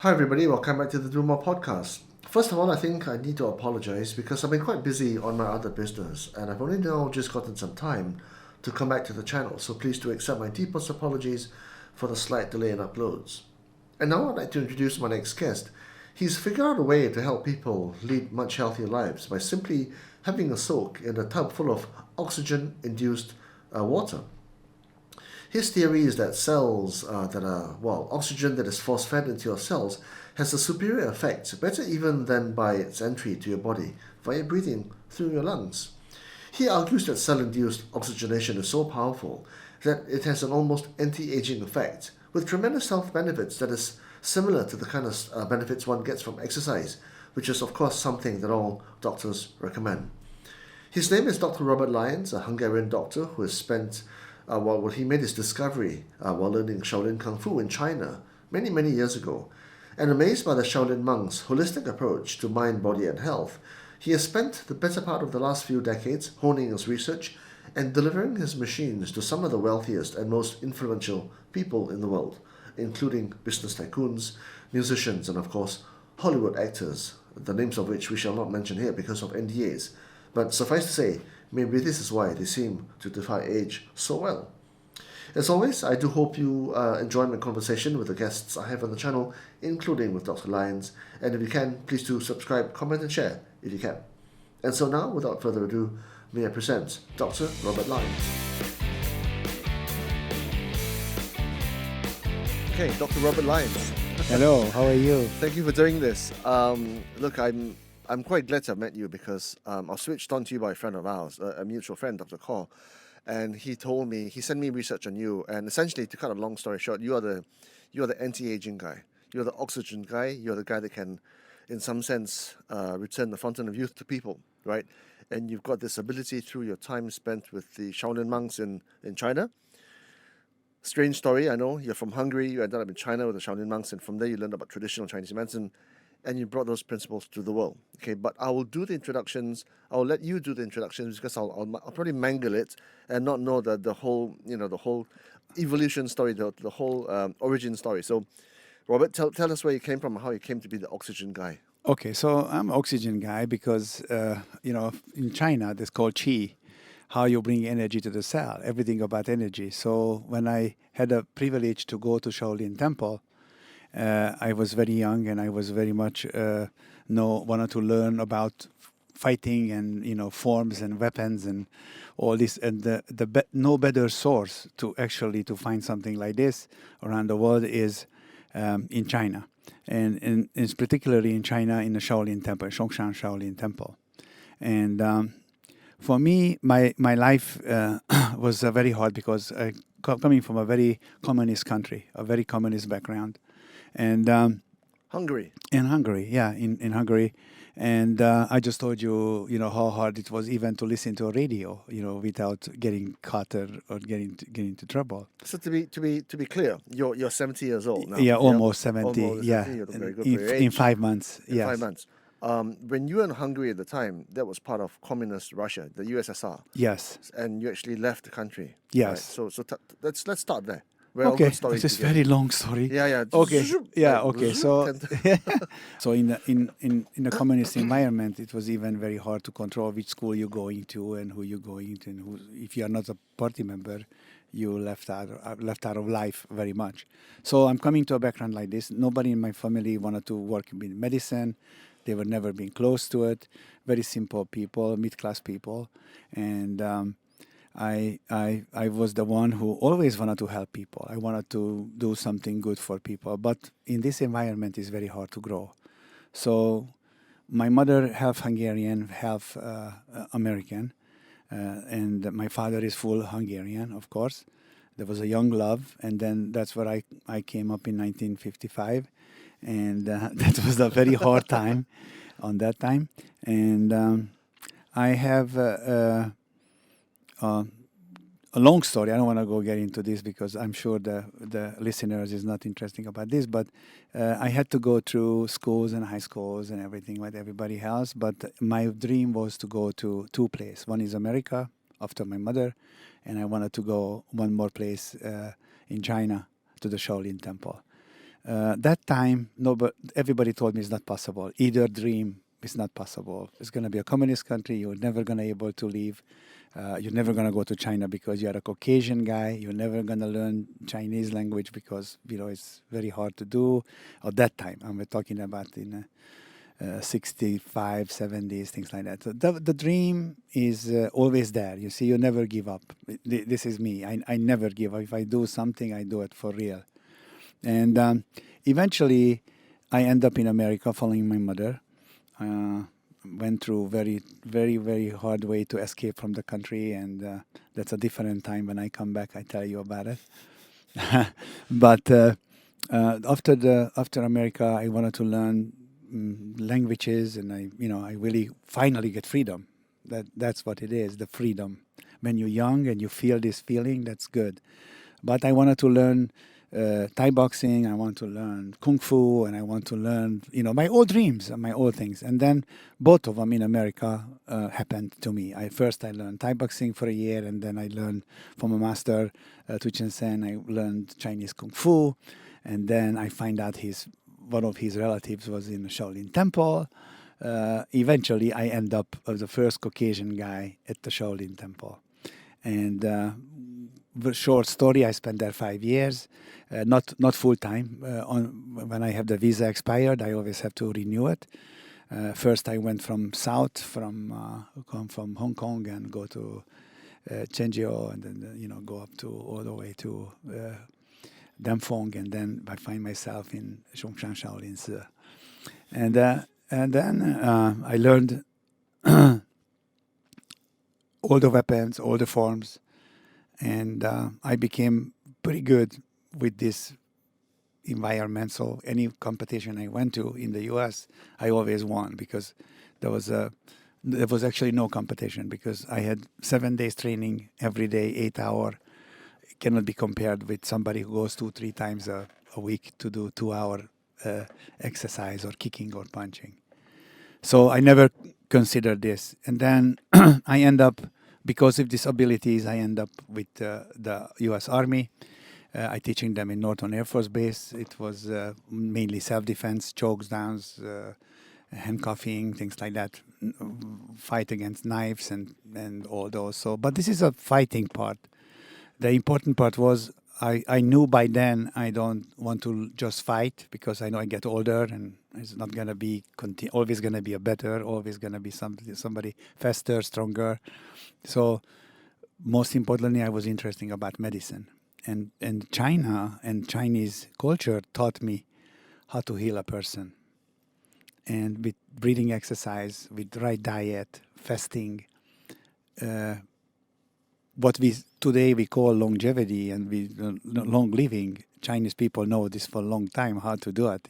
Hi, everybody. Welcome back to the Do More podcast. First of all, I think I need to apologize because I've been quite busy on my other business and I've only now just gotten some time to come back to the channel. So please do accept my deepest apologies for the slight delay in uploads. And now I'd like to introduce my next guest. He's figured out a way to help people lead much healthier lives by simply having a soak in a tub full of oxygen induced water. His theory is that oxygen that is force fed into your cells has a superior effect, better even than by its entry to your body via breathing through your lungs. He argues that cell induced oxygenation is so powerful that it has an almost anti aging effect, with tremendous health benefits that is similar to the kind of benefits one gets from exercise, which is, of course, something that all doctors recommend. His name is Dr. Robert Lyons, a Hungarian doctor who has spent he made his discovery while learning Shaolin Kung Fu in China many, many years ago. And amazed by the Shaolin monks' holistic approach to mind, body, and health, he has spent the better part of the last few decades honing his research and delivering his machines to some of the wealthiest and most influential people in the world, including business tycoons, musicians, and of course, Hollywood actors, the names of which we shall not mention here because of NDAs. But suffice to say, maybe this is why they seem to defy age so well. As always, I do hope you enjoy my conversation with the guests I have on the channel, including with Dr. Lyons. And if you can, please do subscribe, comment, and share if you can. And so now, without further ado, may I present Dr. Robert Lyons. Okay, Dr. Robert Lyons. Hello, how are you? Thank you for doing this. Look, I'm quite glad to have met you because I was switched on to you by a friend of ours, a mutual friend, Dr. Kaur, and he sent me research on you, and essentially, to cut a long story short, you are the anti-aging guy, you're the oxygen guy, you're the guy that can, in some sense, return the fountain of youth to people, right? And you've got this ability through your time spent with the Shaolin monks in China. Strange story, I know. You're from Hungary, you ended up in China with the Shaolin monks, and from there you learned about traditional Chinese medicine, and you brought those principles to the world. Okay, but I will do the introductions. I'll let you do the introductions because I'll probably mangle it and not know the whole the whole evolution story, the whole origin story. So, Robert, tell us where you came from and how you came to be the oxygen guy. Okay, so I'm an oxygen guy because, in China, it's called qi, how you bring energy to the cell, everything about energy. So when I had a privilege to go to Shaolin Temple, I was very young and I was very much wanted to learn about fighting and forms and weapons and all this, and no better source to actually to find something like this around the world is in China, and it's particularly in China in the Shaolin Temple, Songshan Shaolin Temple, and for me, my life was very hard because coming from a very communist country, a very communist background, and Hungary. in Hungary, yeah, in Hungary, and I just told you, how hard it was even to listen to a radio, without getting caught or getting into trouble. So to be clear, you're 70 years old now. Yeah, almost 70. Almost Yeah, 70. You're looking very good in, for your in age. 5 months. In Yes. 5 months. When you were in Hungary at the time, that was part of communist Russia, the USSR, Yes. and you actually left the country. Yes. Right? So let's start there. We're all Okay, good stories it's a together. very long story. Yeah, yeah. Okay, yeah, Like, okay. So, so in the communist environment, it was even very hard to control which school you're going to and who you're going to, and who. If you are not a party member, you left out of life very much. So I'm coming to a background like this. Nobody in my family wanted to work in medicine. They were never been close to it. Very simple people, mid-class people, and I was the one who always wanted to help people. I wanted to do something good for people. But in this environment, it's very hard to grow. So my mother, half Hungarian, half American, and my father is full Hungarian, of course. There was a young love, and then that's where I came up in 1955. And that was a very hard time on that time. And I have... a long story. I don't want to get into this because I'm sure the listeners is not interesting about this. But I had to go through schools and high schools and everything like everybody else. But my dream was to go to two places. One is America after my mother, and I wanted to go one more place in China to the Shaolin Temple. That time, everybody told me it's not possible. Either dream is not possible. It's going to be a communist country. You're never going to be able to leave. You're never going to go to China because you're a Caucasian guy. You're never going to learn Chinese language because, it's very hard to do. At that time, I'm talking about in 65, 70s, things like that. So the dream is always there. You see, you never give up. This is me. I never give up. If I do something, I do it for real. And eventually, I end up in America following my mother. Went through very, very, very hard way to escape from the country, and that's a different time. When I come back, I tell you about it. But after America, I wanted to learn languages, and I really finally get freedom. That's what it is, the freedom. When you're young and you feel this feeling, that's good. But I wanted to learn Thai boxing, I want to learn Kung Fu, and I want to learn, my old dreams and my old things. And then both of them in America happened to me. First I learned Thai boxing for a year, and then I learned from a master, Tu Chen Sen, I learned Chinese Kung Fu. And then I find out one of his relatives was in the Shaolin Temple. Eventually I end up as the first Caucasian guy at the Shaolin Temple. And the short story, I spent there 5 years, not full time. When I have the visa expired, I always have to renew it. First, I went from come from Hong Kong and go to Chengjiao, and then go up to all the way to Damfong, and then I find myself in Zhongshan Shaolin Si. And then I learned all the weapons, all the forms. And I became pretty good with this environment. So any competition I went to in the U.S., I always won, because there was actually no competition, because I had 7 days training every day, 8 hour. It cannot be compared with somebody who goes 2-3 times a week to do 2-hour exercise or kicking or punching. So I never considered this. And then I end up, because of these abilities, I end up with the U.S. Army. I teaching them in Norton Air Force Base. It was mainly self-defense, chokes, downs, handcuffing, things like that. Fight against knives and all those. So, but this is a fighting part. The important part was I knew by then I don't want to just fight, because I know I get older and it's not going to be always going to be a better, always going to be somebody faster, stronger. So most importantly, I was interested about medicine. And China and Chinese culture taught me how to heal a person. And with breathing exercise, with right diet, fasting, what today we call longevity and long living, Chinese people know this for a long time, how to do it.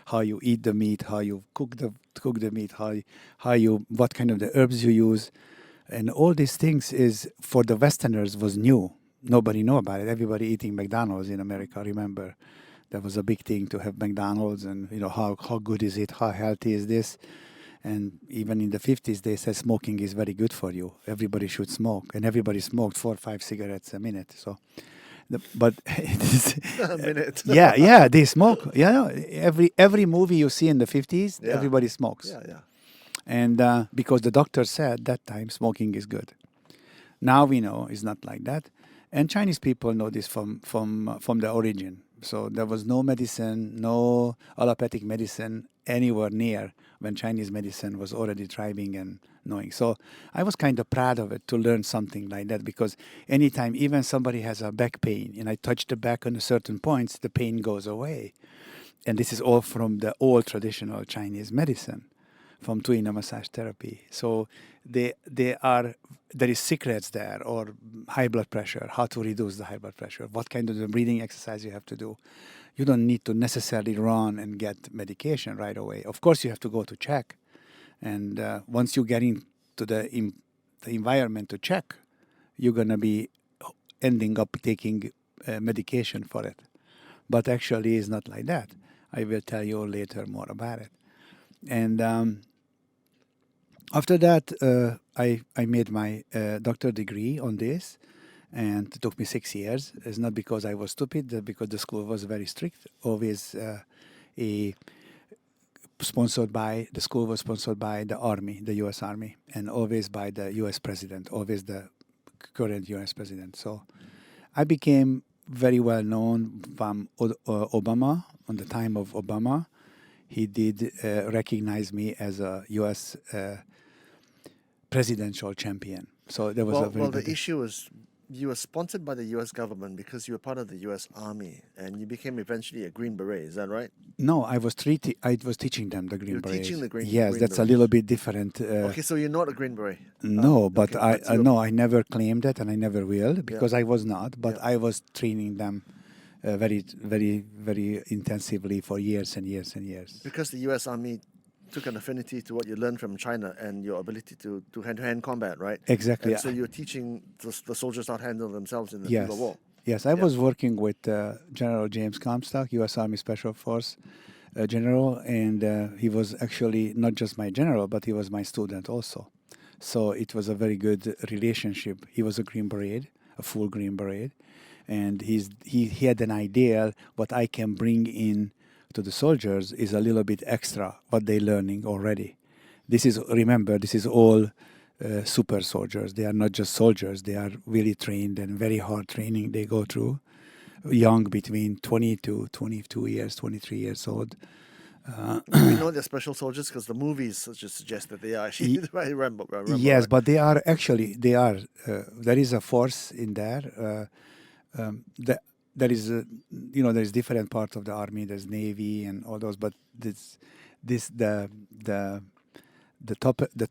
How you eat the meat, how you cook the meat, what kind of the herbs you use, and all these things is for the Westerners was new. Nobody knew about it. Everybody eating McDonald's in America. Remember, that was a big thing to have McDonald's, and how good is it? How healthy is this? And even in the 50s, they said smoking is very good for you. Everybody should smoke. And everybody smoked 4 or 5 cigarettes a minute. So, but it is, A minute. yeah, they smoke. Yeah, every movie you see in the 50s, Yeah. Everybody smokes. Yeah. And because the doctor said that time smoking is good. Now we know it's not like that. And Chinese people know this from the origin. So there was no medicine, no allopathic medicine anywhere near when Chinese medicine was already thriving and knowing. So I was kind of proud of it to learn something like that, because anytime even somebody has a back pain and I touch the back on a certain points, the pain goes away. And this is all from the old traditional Chinese medicine, from Tuina massage therapy. So there is secrets there, or high blood pressure, how to reduce the high blood pressure, what kind of the breathing exercise you have to do. You don't need to necessarily run and get medication right away. Of course, you have to go to check. And once you get into the environment to check, you're going to be ending up taking medication for it. But actually, it's not like that. I will tell you later more about it. And after that, I made my doctor degree on this. And it took me 6 years. It's not because I was stupid, because the school was very strict. Always the school was sponsored by the Army, the U.S. Army, and always by the U.S. President, always the current U.S. President. So I became very well known from Obama. On the time of Obama, he did recognize me as a U.S. Presidential champion. So there was a very the issue was you were sponsored by the U.S. government because you were part of the U.S. Army, and you became eventually a Green Beret. Is that right? No, I was teaching them the Green Berets. Teaching the Green. Yes, Green that's Berets. a little bit different. Okay, so you're not a Green Beret. No, but okay, I never claimed that, and I never will because I was not. But I was training them very, very, very intensively for years and years and years. Because the U.S. Army took an affinity to what you learned from China and your ability to hand-to-hand combat, right? Exactly. And so you're teaching the soldiers how to handle themselves in the Yes. field of war. Yes, I was working with General James Comstock, U.S. Army Special Force general, and he was actually not just my general, but he was my student also. So it was a very good relationship. He was a Green Beret, a full Green Beret, and he had an idea what I can bring in to the soldiers is a little bit extra what they're learning already. This is all super soldiers. They are not just soldiers. They are really trained and very hard training they go through. Young, between 20 to 22 years, 23 years old. We know they're special soldiers because the movies just suggest that they are actually. I remember, yes, right? but they are. There is a force in there. There is there's different parts of the army. There's navy and all those, but the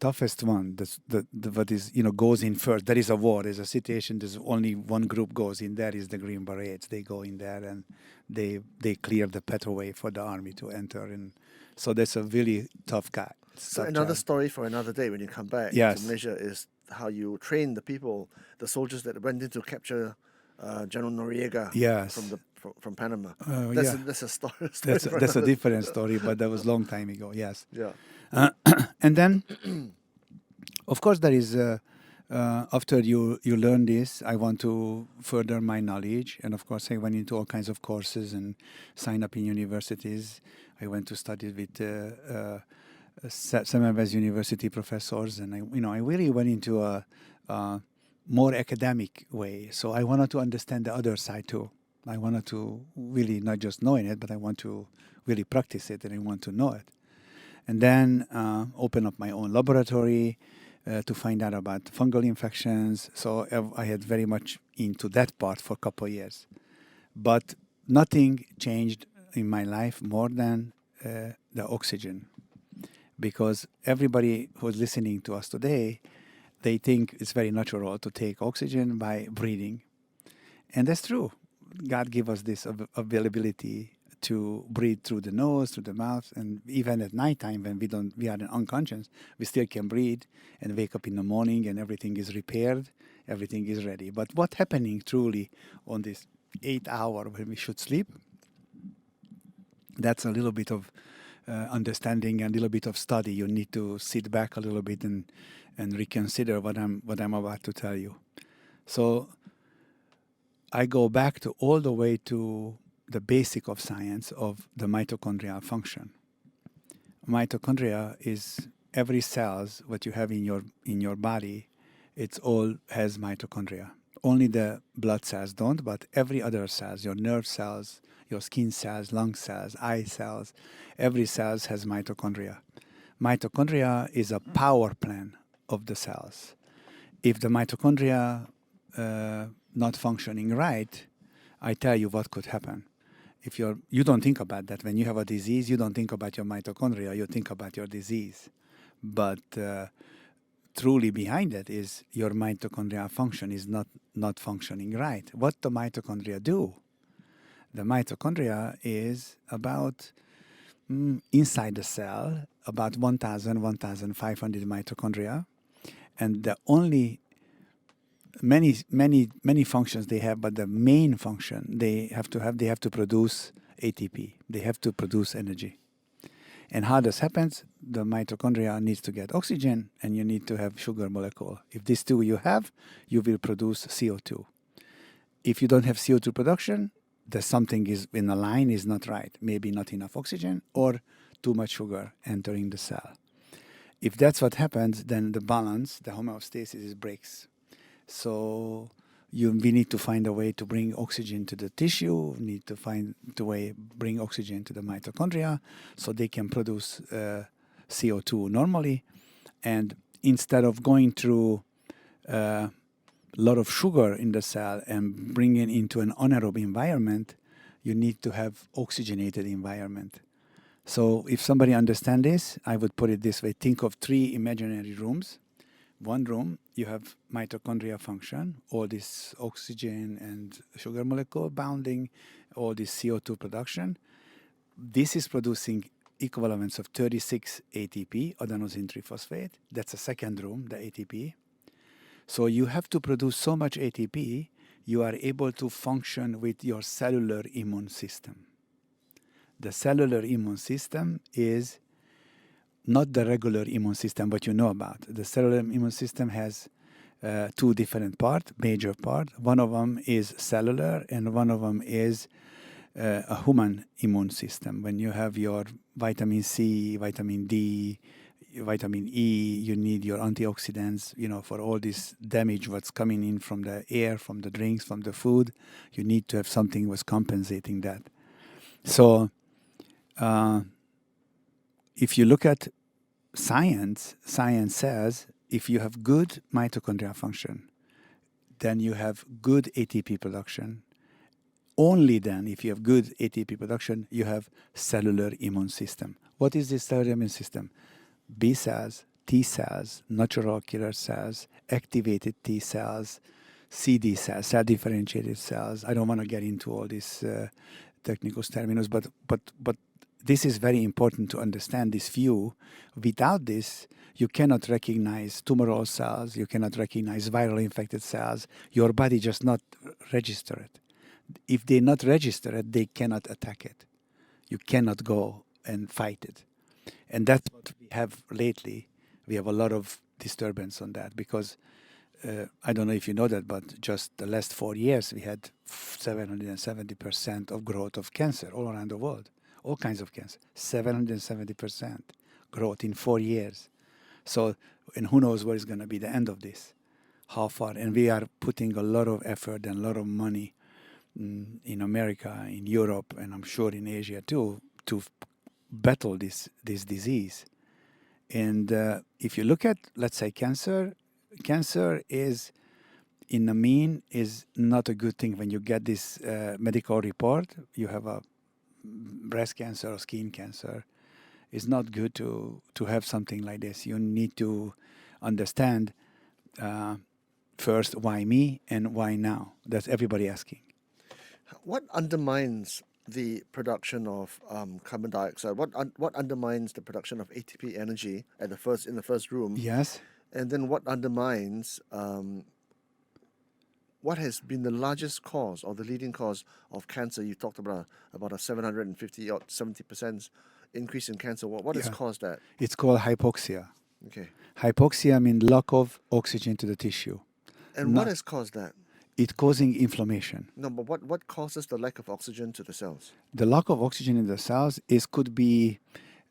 toughest one, what is goes in first. There is a war. There's a situation. There's only one group goes in there. Is the Green Berets. They go in there and they clear the pathway for the army to enter. And so that's a really tough guy. So another story for another day when you come back to Malaysia is how you train the people, the soldiers that went in to capture General Noriega from Panama. That's a story. That's a different story, but that was a long time ago. Yes. Yeah. And then, of course, there is after you learn this, I want to further my knowledge, and of course, I went into all kinds of courses and signed up in universities. I went to study with Semmelweis University professors, and I really went into a more academic way. So I wanted to understand the other side too. I wanted to really not just knowing it, but I want to really practice it, and I want to know it. And then open up my own laboratory to find out about fungal infections. So I had very much into that part for a couple of years. But nothing changed in my life more than the oxygen. Because everybody who's listening to us today, they think it's very natural to take oxygen by breathing. And that's true. God gave us this availability to breathe through the nose, through the mouth, and even at nighttime when we are unconscious, we still can breathe and wake up in the morning and everything is repaired, everything is ready. But what's happening truly on this 8 hour when we should sleep? That's a little bit of understanding and a little bit of study. You need to sit back a little bit and reconsider what I'm about to tell you. So I go back to all the way to the basic of science of the mitochondrial function. Mitochondria is every cells what you have in your body. It's all has mitochondria. Only the blood cells don't, but every other cells, your nerve cells, your skin cells, lung cells, eye cells, every cell has mitochondria. Mitochondria is a power plant of the cells. If the mitochondria not functioning right, I tell you what could happen. If you don't think about that. When you have a disease, you don't think about your mitochondria, you think about your disease. But truly behind it is your mitochondrial function is not functioning right. What the mitochondria do? The mitochondria is about, inside the cell, about 1,000, 1,500 mitochondria. And the only many functions they have, but the main function they have to produce ATP. They have to produce energy. And how this happens? The mitochondria needs to get oxygen, and you need to have sugar molecule. If these two you have, you will produce CO2. if you don't have CO2 production, there's something is in the line is not right. Maybe not enough oxygen or too much sugar entering the cell. If that's what happens, then the balance, the homeostasis breaks. So we need to find a way to bring oxygen to the tissue, need to find the way bring oxygen to the mitochondria so they can produce CO2 normally. And instead of going through a lot of sugar in the cell and bring it into an anaerobe environment, you need to have oxygenated environment. So if somebody understands this, I would put it this way. Think of 3 imaginary rooms. One room, you have mitochondria function, all this oxygen and sugar molecule bounding, all this CO2 production. This is producing equivalents of 36 ATP, adenosine triphosphate. That's a second room, the ATP. So you have to produce so much ATP, you are able to function with your cellular immune system. The cellular immune system is not the regular immune system, what you know about. The cellular immune system has 2 different parts, major parts. One of them is cellular, and one of them is a human immune system. When you have your vitamin C, vitamin D, vitamin E, you need your antioxidants, for all this damage what's coming in from the air, from the drinks, from the food. You need to have something was compensating that. So if you look at science says if you have good mitochondria function, then you have good ATP production. Only then, if you have good ATP production, you have cellular immune system. What is this cellular immune system? B cells, T cells, natural killer cells, activated T cells, CD cells, cell-differentiated cells. I don't want to get into all these technical terminus, but this is very important to understand this view. Without this, you cannot recognize tumoral cells, you cannot recognize viral infected cells. Your body just not register it. If they not register it, they cannot attack it. You cannot go and fight it. And that's what we have lately. We have a lot of disturbance on that because I don't know if you know that, but just the last 4 years, we had 770% of growth of cancer all around the world. All kinds of cancer, 770% growth in 4 years. So, and who knows where is going to be the end of this, how far. And we are putting a lot of effort and a lot of money in America, in Europe, and I'm sure in Asia too, to battle this disease. And if you look at, let's say, cancer is, in the mean, is not a good thing. When you get this medical report, you have a breast cancer or skin cancer, it's not good to have something like this. You need to understand first why me and why now. That's everybody asking. What undermines the production of carbon dioxide? What undermines the production of ATP energy in the first room? Yes. And then what undermines what has been the largest cause or the leading cause of cancer? You talked about a 750 or 70% increase in cancer. What has caused that? It's called hypoxia. Okay. Hypoxia means lack of oxygen to the tissue. And what has caused that? It's causing inflammation. No, but what causes the lack of oxygen to the cells? The lack of oxygen in the cells could be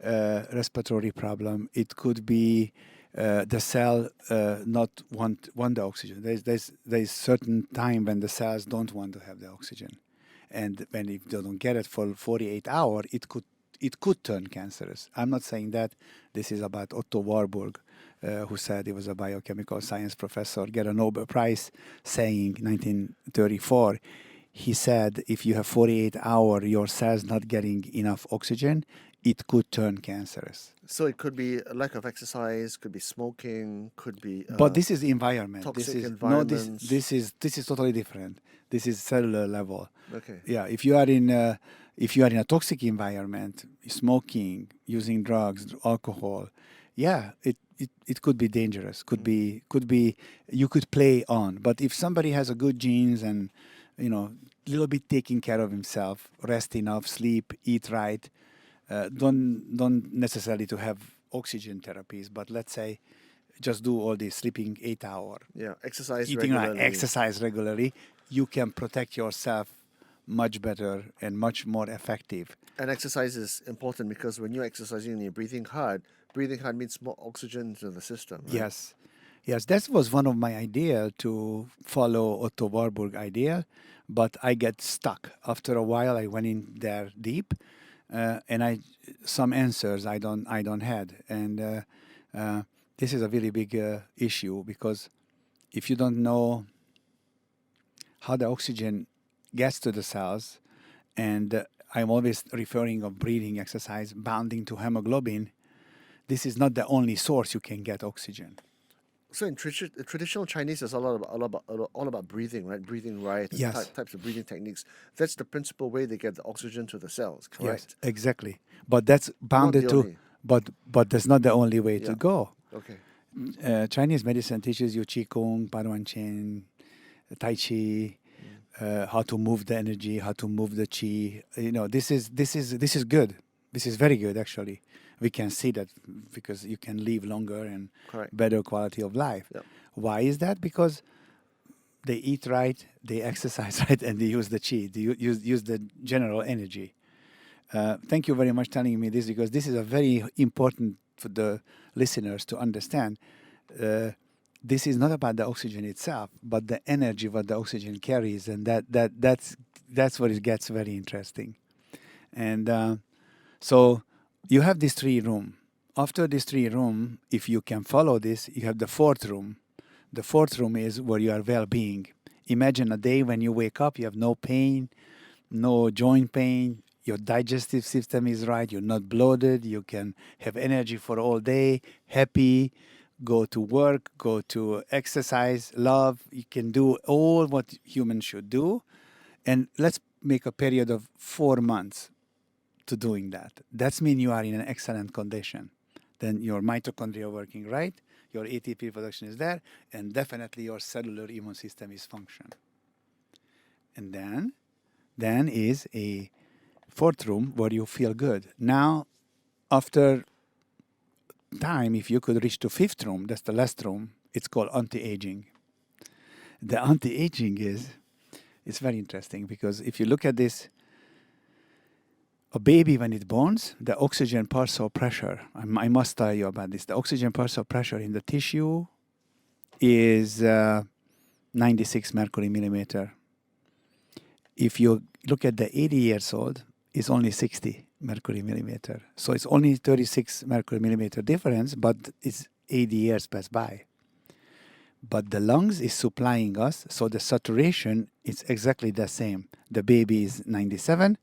respiratory problem. It could be the cell not want the oxygen. There's certain time when the cells don't want to have the oxygen, and when if they don't get it for 48 hours, it could turn cancerous. I'm not saying that. This is about Otto Warburg, who said he was a biochemical science professor, get a Nobel Prize, saying 1934. He said if you have 48 hours, your cells not getting enough oxygen, it could turn cancerous. So it could be a lack of exercise, could be smoking, could be. But this is the environment. Toxic environments. No, this is totally different. This is cellular level. Okay. Yeah, if you are in a toxic environment, smoking, using drugs, alcohol, yeah, it could be dangerous. Could be you could play on. But if somebody has a good genes and little bit taking care of himself, rest enough, sleep, eat right. Don't necessarily to have oxygen therapies, but let's say just do all this, sleeping 8 hours. Yeah, exercise eating regularly. Right, exercise regularly. you can protect yourself much better and much more effective. And exercise is important because when you're exercising and you're breathing hard means more oxygen into the system, right? Yes. Yes, that was one of my idea to follow Otto Warburg idea, but I get stuck. After a while, I went in there deep, and some answers I don't had, and this is a really big issue because if you don't know how the oxygen gets to the cells, and I'm always referring of breathing exercise, bounding to hemoglobin. This is not the only source you can get oxygen. So in traditional Chinese, it's all about breathing, right? Breathing right, and Yes. types of breathing techniques. That's the principal way they get the oxygen to the cells, correct? Yes, exactly. But that's bounded the to, only. but that's not the only way Yeah. to go. Okay. Chinese medicine teaches you Qigong, Paruan Chen, Tai Chi, how to move the energy, how to move the Qi. You know, this is good. This is very good, actually. We can see that because you can live longer and Correct. better quality of life. Yep. Why is that? Because they eat right, they exercise right, and they use the Qi. They use the general energy. Thank you very much telling me this because this is a very important for the listeners to understand. This is not about the oxygen itself, but the energy what the oxygen carries, and that's where it gets very interesting. And so you have this 3 room. After this 3 room, if you can follow this, you have the 4th room. The 4th room is where you are well-being. Imagine a day when you wake up, you have no pain, no joint pain, your digestive system is right, you're not bloated, you can have energy for all day, happy, go to work, go to exercise, love. You can do all what humans should do. And let's make a period of 4 months to doing that. That means you are in an excellent condition. Then your mitochondria are working right, your ATP production is there, and definitely your cellular immune system is functioning. And then is a 4th room where you feel good. Now, after time, if you could reach to 5th room, that's the last room, it's called anti-aging. The anti-aging it's very interesting because if you look at this, a baby when it borns, the oxygen pulse pressure, I must tell you about this, the oxygen pulse pressure in the tissue is 96 mercury millimeter. If you look at the 80 years old, it's only 60 mercury millimeter. So it's only 36 mercury millimeter difference, but it's 80 years pass by. But the lungs is supplying us, so the saturation is exactly the same. The baby is 97,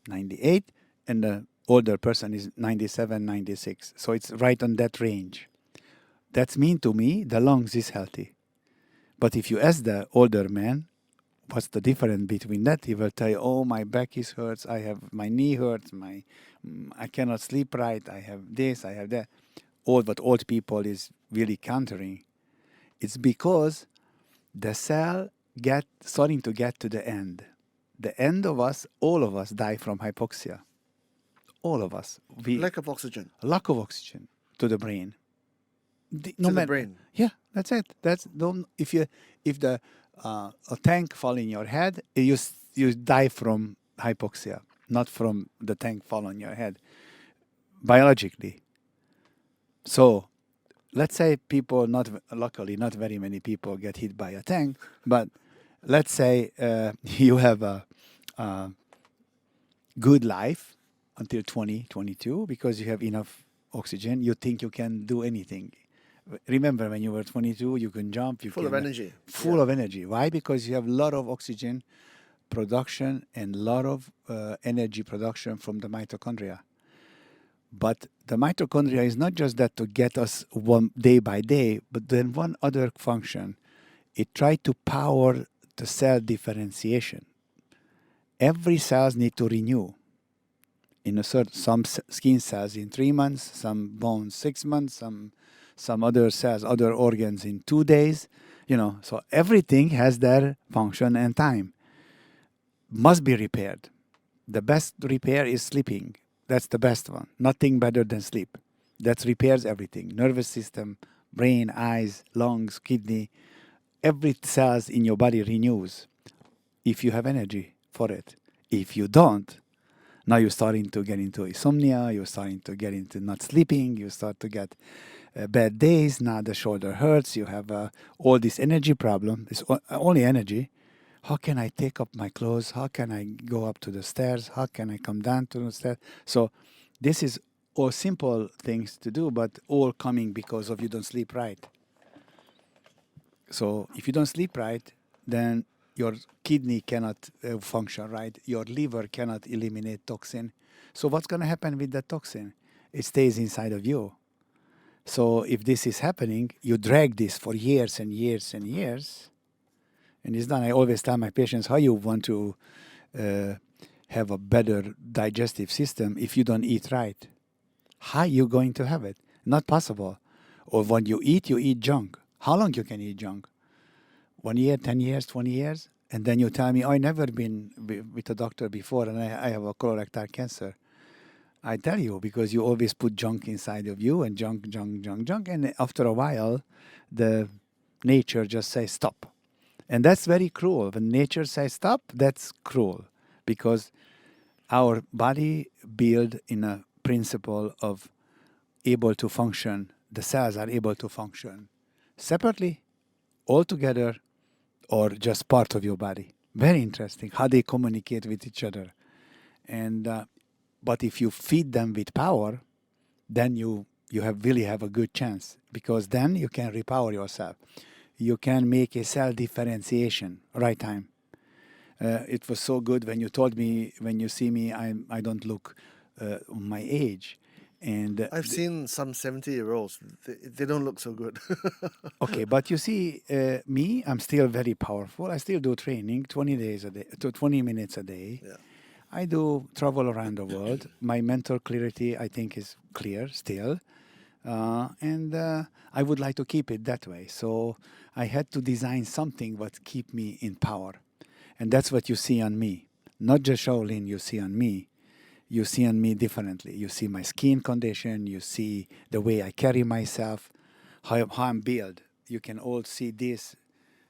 98, and the older person is 97, 96. So it's right on that range. That's mean to me, the lungs is healthy. But if you ask the older man, what's the difference between that? He will tell you, oh, my back is hurts, my knee hurts, I cannot sleep right, I have this, I have that. All what old people is really countering. It's because the cell starting to get to the end. The end of us, all of us die from hypoxia. All of us. Lack of oxygen. Lack of oxygen to the brain. The brain. Yeah, that's it. If the a tank fall in your head, you die from hypoxia, not from the tank fall on your head, biologically. So, let's say people luckily not very many people get hit by a tank, but let's say you have a good life until 2022 because you have enough oxygen. You think you can do anything. Remember, when you were 22, you can jump. Full of energy. Full of energy. Why? Because you have a lot of oxygen production and a lot of energy production from the mitochondria. But the mitochondria is not just that to get us one day by day, but then one other function. It tries to power the cell differentiation. Every cells need to renew. Some skin cells in 3 months, some bones 6 months, some other cells, other organs in 2 days. So everything has their function and time. Must be repaired. The best repair is sleeping. That's the best one. Nothing better than sleep. That repairs everything. Nervous system, brain, eyes, lungs, kidney. Every cells in your body renews. if you have energy for it. If you don't, now you're starting to get into insomnia, you're starting to get into not sleeping, you start to get bad days, now the shoulder hurts, you have all this energy problem. It's only energy. How can I take up my clothes? How can I go up to the stairs? How can I come down to the stairs? So this is all simple things to do, but all coming because of you don't sleep right. So if you don't sleep right, then your kidney cannot function right. Your liver cannot eliminate toxin. So what's going to happen with that toxin? It stays inside of you. So if this is happening, you drag this for years and years and years, and it's done. I always tell my patients, how you want to have a better digestive system if you don't eat right? How you going to have it? Not possible. Or when you eat junk. How long you can eat junk? 1 year, 10 years, 20 years? And then you tell me, I never been with a doctor before and I have a colorectal cancer. I tell you, because you always put junk inside of you and junk. And after a while, the nature just says stop. And that's very cruel. When nature says stop, that's cruel. Because our body built in a principle of able to function. The cells are able to function separately, all together, or just part of your body. Very interesting how they communicate with each other. And but if you feed them with power, then you really have a good chance, because then you can repower yourself. You can make a cell differentiation right time. It was so good when you told me, when you see me, I don't look my age. And I've seen some 70-year-olds. They don't look so good. okay, but you see, me, I'm still very powerful. I still do training 20 days a day, to 20 minutes a day. Yeah. I do travel around the world. My mental clarity, I think, is clear still. And I would like to keep it that way. So I had to design something that keep me in power. And that's what you see on me. Not just Shaolin you see on me. You see on me differently. You see my skin condition. You see the way I carry myself, how I'm built. You can all see this.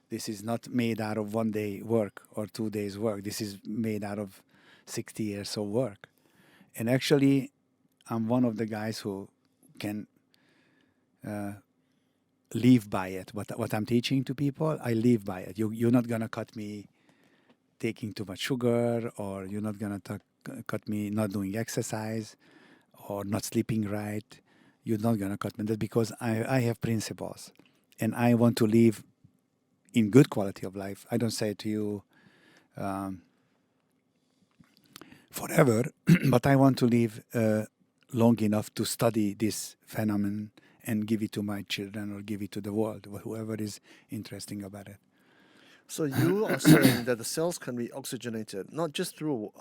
This is not made out of 1 day work or 2 days work. This is made out of 60 years of work. And actually, I'm one of the guys who can live by it. What I'm teaching to people, I live by it. You're not going to cut me taking too much sugar, or you're not going to cut me not doing exercise or not sleeping right. You're not going to cut me that, because I have principles and I want to live in good quality of life. I don't say to you forever, but I want to live long enough to study this phenomenon and give it to my children or give it to the world, whoever is interesting about it. So you are saying that the cells can be oxygenated, not just through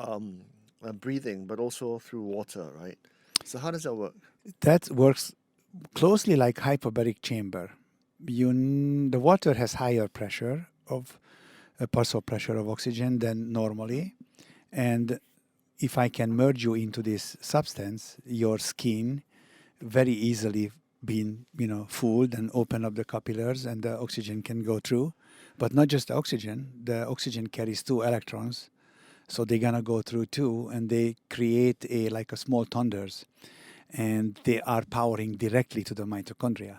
breathing, but also through water, right? So how does that work? That works closely like hyperbaric chamber. The water has higher pressure of partial pressure of oxygen than normally, and if I can merge you into this substance, your skin very easily being fooled and open up the capillaries, and the oxygen can go through. But not just the oxygen carries 2 electrons, so they're gonna go through too, and they create like a small thunders, and they are powering directly to the mitochondria.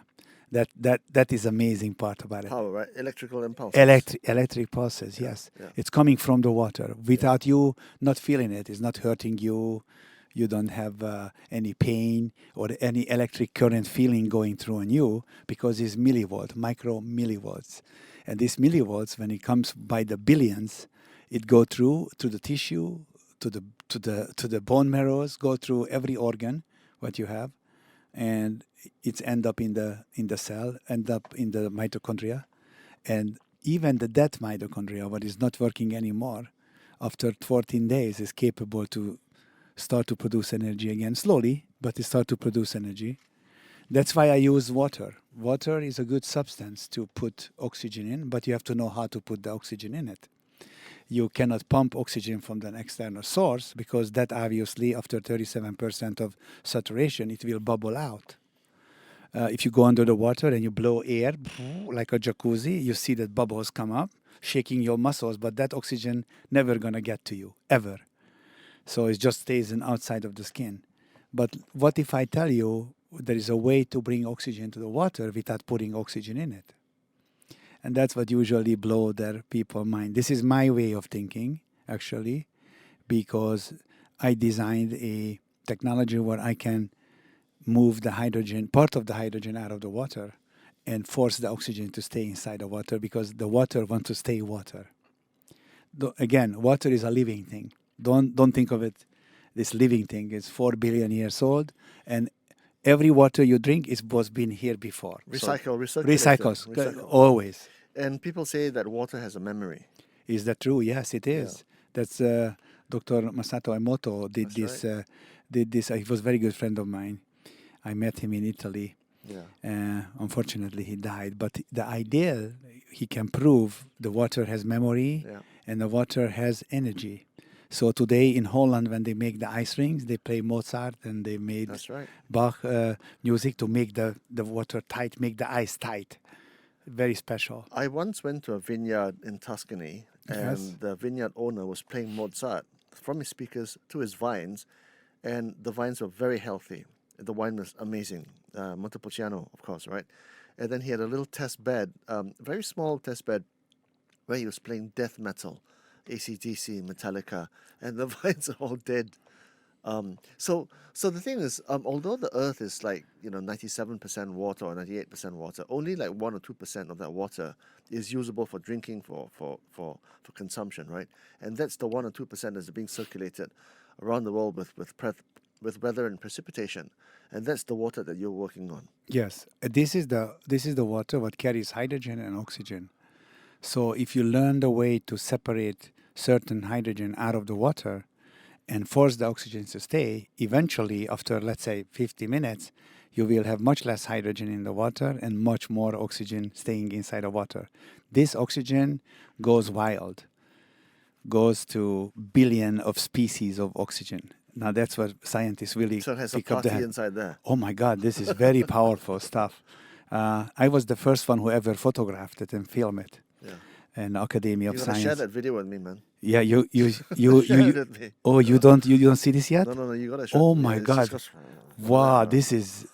That is amazing part about it. Power, right? Electrical impulses. Electric pulses, yes. Yeah. It's coming from the water. Without you not feeling it, it's not hurting you. You don't have any pain or any electric current feeling going through on you, because it's millivolt, micro millivolts. And these millivolts, when it comes by the billions, it go through to the tissue, to the bone marrows, go through every organ what you have, and it's end up in the cell, end up in the mitochondria, and even the dead mitochondria, what is not working anymore, after 14 days is capable to start to produce energy again, slowly, but it start to produce energy. That's why I use water. Water is a good substance to put oxygen in, but you have to know how to put the oxygen in it. You cannot pump oxygen from an external source, because that obviously, after 37% of saturation, it will bubble out. If you go under the water and you blow air, like a jacuzzi, you see that bubbles come up. shaking your muscles, but that oxygen never gonna get to you, ever. So it just stays in outside of the skin. But what if I tell you there is a way to bring oxygen to the water without putting oxygen in it? And that's what usually blow their people mind. This is my way of thinking, actually, because I designed a technology where I can move the hydrogen, part of the hydrogen out of the water and force the oxygen to stay inside the water because the water wants to stay water. Again, water is a living thing. Don't think of it, this living thing is 4 billion years old, and every water you drink was been here before. Recycles, always. And people say that water has a memory. Is that true? Yes, it is. Yeah. That's Dr. Masato Emoto did That's this. Right. Did this. He was a very good friend of mine. I met him in Italy. Yeah. Unfortunately, he died. But the idea, he can prove the water has memory and the water has energy. So today in Holland, when they make the ice rings, they play Mozart and they made Bach music to make the water tight, make the ice tight. Very special. I once went to a vineyard in Tuscany, and the vineyard owner was playing Mozart from his speakers to his vines, and the vines were very healthy. The wine was amazing. Montepulciano, of course, right? And then he had a little test bed, very small test bed, where he was playing death metal, AC/DC, Metallica, and the vines are all dead. So the thing is, although the earth is like 97% water or 98% water, only like 1 or 2% of that water is usable for drinking, for consumption, right? And that's the 1 or 2% that's being circulated around the world with weather and precipitation, and that's the water that you're working on. Yes, this is the water what carries hydrogen and oxygen. So if you learn the way to separate certain hydrogen out of the water and force the oxygen to stay, eventually, after, let's say, 50 minutes, you will have much less hydrogen in the water and much more oxygen staying inside the water. This oxygen goes wild, goes to billion of species of oxygen. Now, that's what scientists really so it has pick a up party inside there. Oh, my God, this is very powerful stuff. I was the first one who ever photographed it and filmed it. Yeah. And Academy of Science. You gotta share that video with me, man. Yeah, you oh, you don't see this yet? No, you gotta share. Oh my God! Wow, this is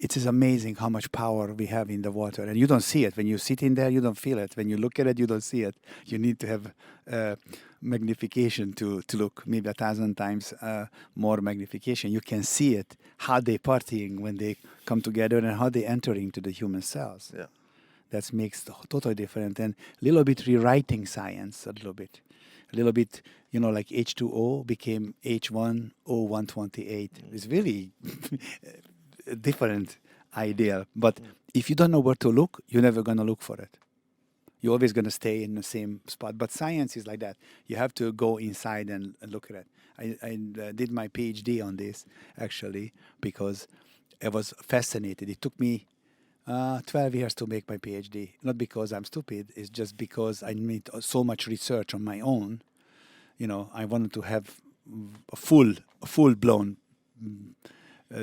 it is amazing how much power we have in the water, and you don't see it when you sit in there. You don't feel it when you look at it. You don't see it. You need to have magnification to look, maybe 1,000 times more magnification. You can see it, how they partying when they come together and how they enter into the human cells. Yeah. That makes totally different, and a little bit rewriting science, a little bit, like H2O became H1O128. It's really a different idea. But if you don't know where to look, you're never going to look for it. You're always going to stay in the same spot. But science is like that. You have to go inside and look at it. I did my PhD on this, actually, because I was fascinated. It took me 12 years to make my PhD. Not because I'm stupid, it's just because I made so much research on my own. I wanted to have a full-blown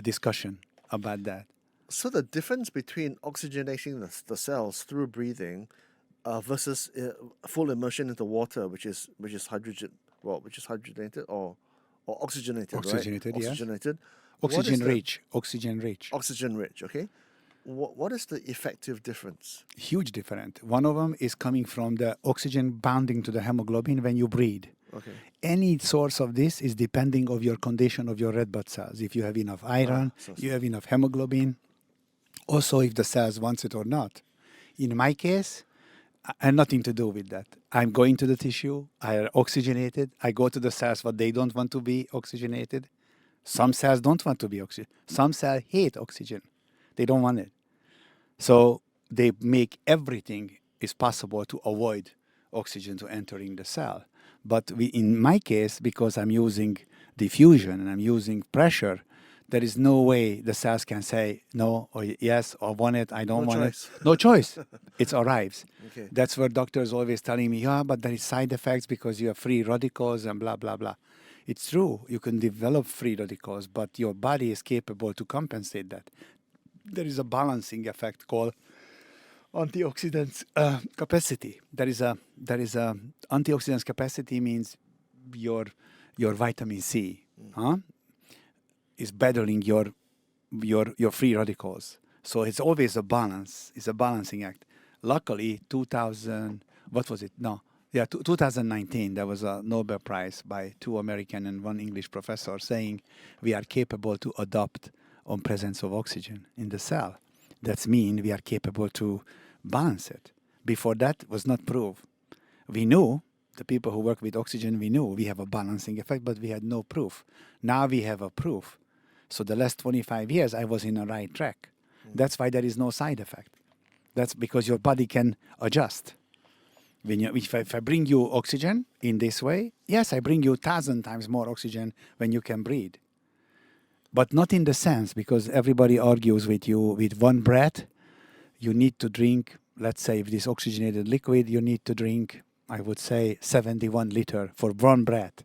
discussion about that. So the difference between oxygenating the cells through breathing versus full immersion into water, which is hydrogen, which is hydrogenated or oxygenated, Oxygenated, right? Yeah. Oxygenated. Oxygen rich. Oxygen rich, okay. What is the effective difference? Huge difference. One of them is coming from the oxygen bonding to the hemoglobin when you breathe. Okay. Any source of this is depending of your condition of your red blood cells. If you have enough iron, you have enough hemoglobin. Also, if the cells wants it or not. In my case, I have nothing to do with that. I'm going to the tissue. I are oxygenated. I go to the cells what they don't want to be oxygenated. Some cells don't want to be oxygenated. Some cells hate oxygen. They don't want it. So they make everything is possible to avoid oxygen to entering the cell. But in my case, because I'm using diffusion and I'm using pressure, there is no way the cells can say no or yes or want it, I don't want it. No choice. It arrives. Okay. That's where doctors always telling me, but there is side effects because you have free radicals and blah, blah, blah. It's true. You can develop free radicals, but your body is capable to compensate that. There is a balancing effect called antioxidants capacity. There is a antioxidants capacity means your vitamin C, is battling your free radicals. So it's always a balance. It's a balancing act. Luckily, 2019, there was a Nobel Prize by 2 American and 1 English professor saying we are capable to adapt on presence of oxygen in the cell. That means we are capable to balance it. Before that was not proved. We knew, the people who work with oxygen, we knew we have a balancing effect, but we had no proof. Now we have a proof. So the last 25 years, I was in the right track. That's why there is no side effect. That's because your body can adjust. If I bring you oxygen in this way, yes, I bring you 1,000 times more oxygen when you can breathe. But not in the sense, because everybody argues with you, with one breath, you need to drink, let's say, if this oxygenated liquid, you need to drink, I would say, 71 liter for one breath.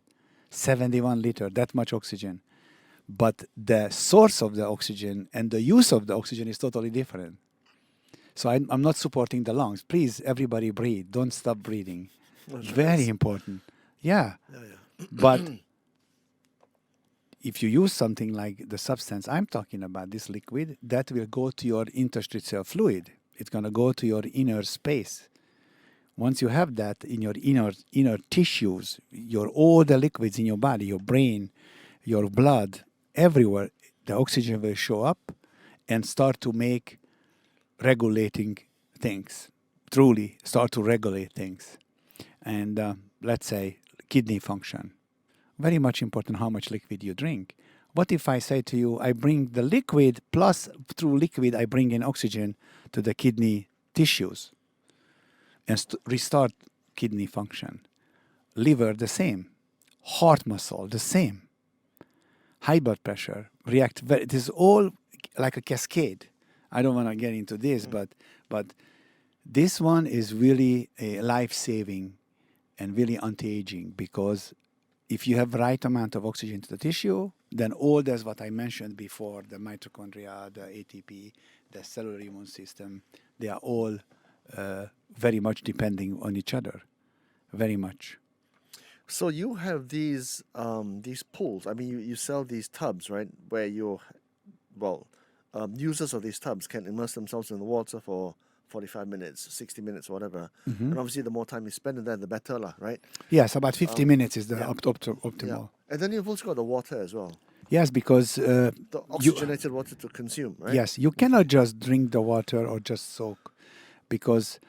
71 liter, that much oxygen. But the source of the oxygen and the use of the oxygen is totally different. So I'm not supporting the lungs. Please, everybody breathe. Don't stop breathing. Very important. Yeah. But if you use something like the substance I'm talking about, this liquid, that will go to your interstitial fluid. It's going to go to your inner space. Once you have that in your inner tissues, all the liquids in your body, your brain, your blood, everywhere, the oxygen will show up and start to make regulating things, truly start to regulate things. And let's say kidney function. Very much important how much liquid you drink. What if I say to you, I bring the liquid plus through liquid I bring in oxygen to the kidney tissues and restart kidney function. Liver, the same. Heart muscle, the same. High blood pressure, it is all like a cascade. I don't want to get into this, but this one is really life-saving and really anti-aging, because if you have the right amount of oxygen to the tissue, then all that's what I mentioned before, the mitochondria, the ATP, the cellular immune system, they are all very much depending on each other, very much. So you have these pools. I mean, you sell these tubs, right? Where users of these tubs can immerse themselves in the water for 45 minutes, 60 minutes, whatever. And obviously, the more time you spend in there, the better, right? Yes, about 50 minutes is the optimal. Yeah. And then you've also got the water as well. Yes, because the oxygenated water to consume, right? Yes, you cannot just drink the water or just soak, because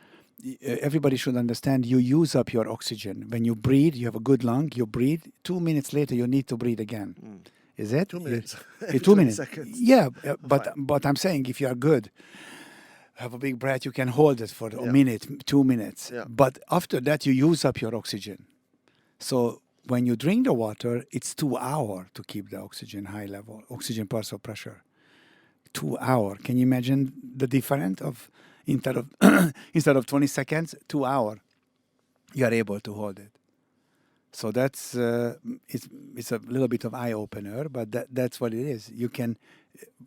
everybody should understand you use up your oxygen. When you breathe, you have a good lung, you breathe. 2 minutes later, you need to breathe again. Is it? 2 minutes. 2 minutes. Seconds. Yeah, but I'm saying if you are good, have a big breath, you can hold it for a minute, 2 minutes. Yeah. But after that, you use up your oxygen. So when you drink the water, it's 2 hours to keep the oxygen high level, oxygen parts of pressure. 2 hours. Can you imagine the difference of instead of 20 seconds, 2 hours, you are able to hold it. So that's it's a little bit of eye opener, but that's what it is. You can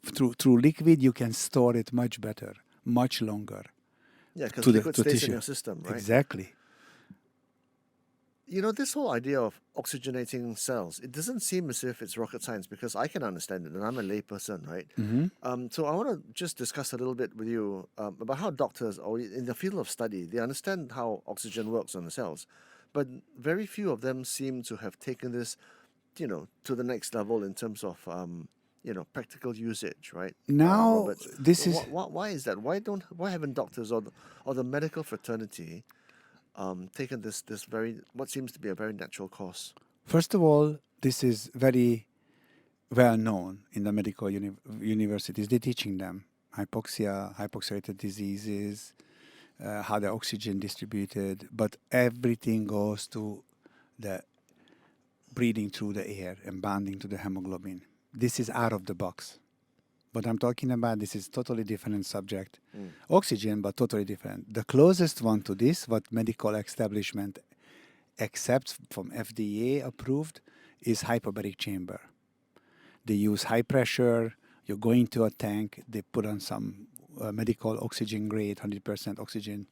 through liquid you can store it much better, much longer. Yeah, because liquid stays tissue. in your system, right? Exactly. You know, this whole idea of oxygenating cells, it doesn't seem as if it's rocket science, because I can understand it, and I'm a layperson, right? So I want to just discuss a little bit with you about how doctors, or in the field of study, they understand how oxygen works on the cells, but very few of them seem to have taken this, to the next level in terms of, practical usage, right? Now, Robert, this is... Why is that? Why haven't doctors or the medical fraternity taken this what seems to be a very natural course? First of all, this is very well known in the medical universities. They're teaching them hypoxia, hypoxia-related diseases, how the oxygen distributed, but everything goes to the breathing through the air and binding to the hemoglobin. This is out of the box. What I'm talking about, this is totally different subject. Oxygen, but totally different. The closest one to this, what medical establishment accepts from FDA approved, is hyperbaric chamber. They use high pressure, you go into a tank, they put on some medical oxygen grade, 100% oxygen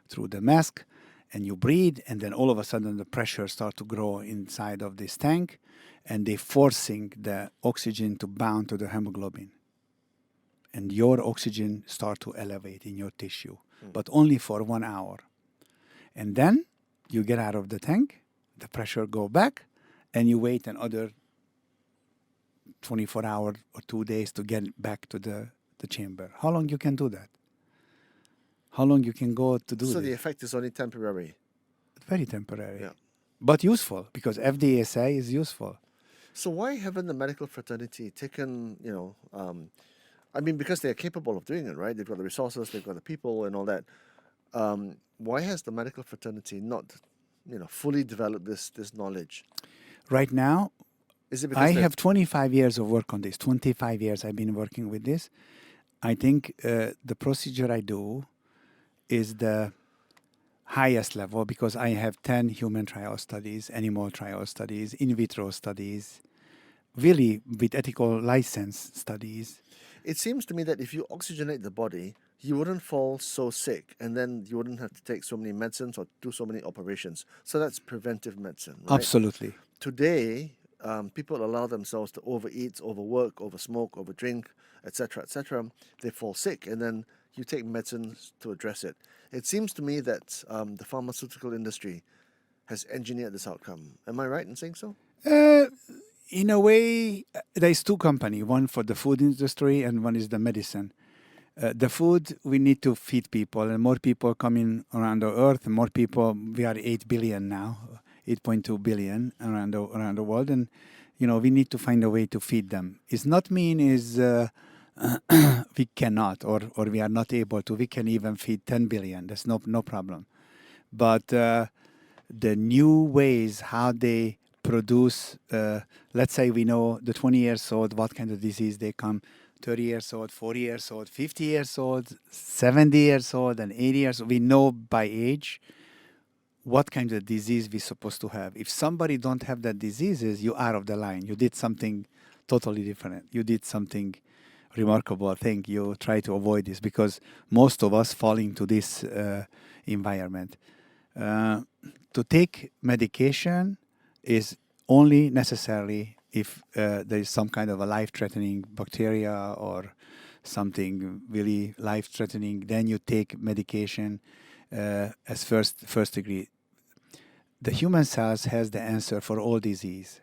through the mask, and you breathe, and then all of a sudden the pressure starts to grow inside of this tank, and they're forcing the oxygen to bound to the hemoglobin. And your oxygen start to elevate in your tissue, but only for 1 hour. And then you get out of the tank, the pressure go back, and you wait another 24 hours or 2 days to get back to the chamber. How long you can do that? How long you can go to do So this? the effect is only temporary. Very temporary. Yeah. But useful, because FDA say is useful. So why haven't the medical fraternity taken, I mean, because they're capable of doing it, right? They've got the resources, they've got the people and all that. Why has the medical fraternity not, fully developed this knowledge? Right now, Is it because I have 25 years of work on this. 25 years I've been working with this. I think the procedure I do is the highest level because I have 10 human trial studies, animal trial studies, in vitro studies, really with ethical license studies. It seems to me that if you oxygenate the body, you wouldn't fall so sick, and then you wouldn't have to take so many medicines or do so many operations. So that's preventive medicine, right? Absolutely. Today, people allow themselves to overeat, overwork, oversmoke, overdrink, etc., etc. They fall sick, and then you take medicines to address it. It seems to me that the pharmaceutical industry has engineered this outcome. Am I right in saying so? In a way, there's two companies, one for the food industry and one is the medicine. The food, we need to feed people, and more people coming around the earth, more people, we are 8 billion now, 8.2 billion around the world, and we need to find a way to feed them. It's not mean is we cannot or we are not able to. We can even feed 10 billion. That's no problem. But the new ways how they produce, let's say we know the 20 years old, what kind of disease they come, 30 years old, 40 years old, 50 years old, 70 years old, and 80 years old. We know by age what kind of disease we're supposed to have. If somebody don't have that diseases, you're out of the line. You did something totally different. You did something remarkable thing. You try to avoid this because most of us fall into this environment. To take medication is only necessary if there is some kind of a life-threatening bacteria or something really life-threatening. Then you take medication as first degree. The human cells has the answer for all diseases,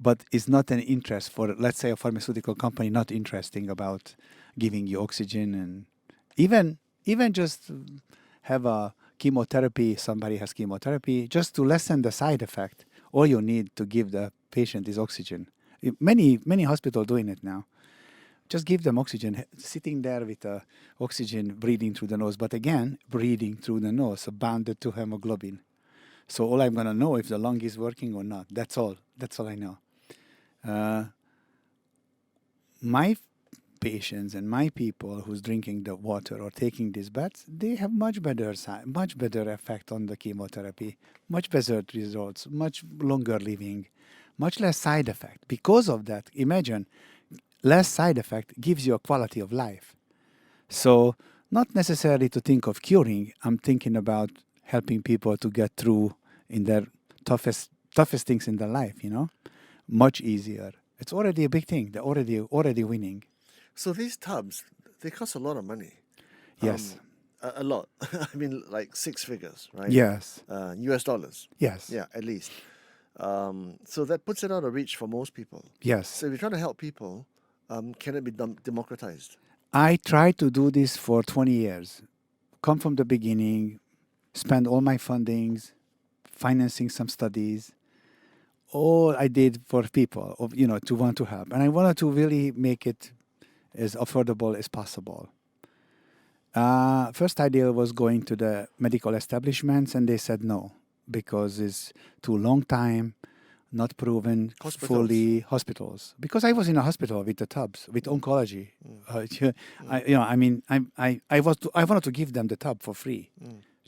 but it's not an interest for, let's say, a pharmaceutical company not interesting about giving you oxygen and even just have a chemotherapy. Somebody has chemotherapy just to lessen the side effect. All you need to give the patient is oxygen. Many hospitals doing it now. Just give them oxygen, sitting there with oxygen, breathing through the nose. But again, breathing through the nose, so bounded to hemoglobin. So all I'm going to know if the lung is working or not. That's all. That's all I know. My patients and my people who's drinking the water or taking these baths, they have much better effect on the chemotherapy, much better results, much longer living, much less side effect. Because of that, imagine, less side effect gives you a quality of life. So not necessarily to think of curing, I'm thinking about helping people to get through in their toughest things in their life, much easier. It's already a big thing. They're already winning. So these tubs, they cost a lot of money. Yes. A lot. I mean, like 6 figures, right? Yes. US dollars. Yes. Yeah, at least. So that puts it out of reach for most people. Yes. So if you're trying to help people, can it be democratized? I tried to do this for 20 years. Come from the beginning, spend all my fundings, financing some studies. All I did for people, to want to help. And I wanted to really make it as affordable as possible. First idea was going to the medical establishments, and they said no, because it's too long time, not proven fully. Hospitals. Because I was in a hospital with the tubs, with oncology. I wanted to give them the tub for free,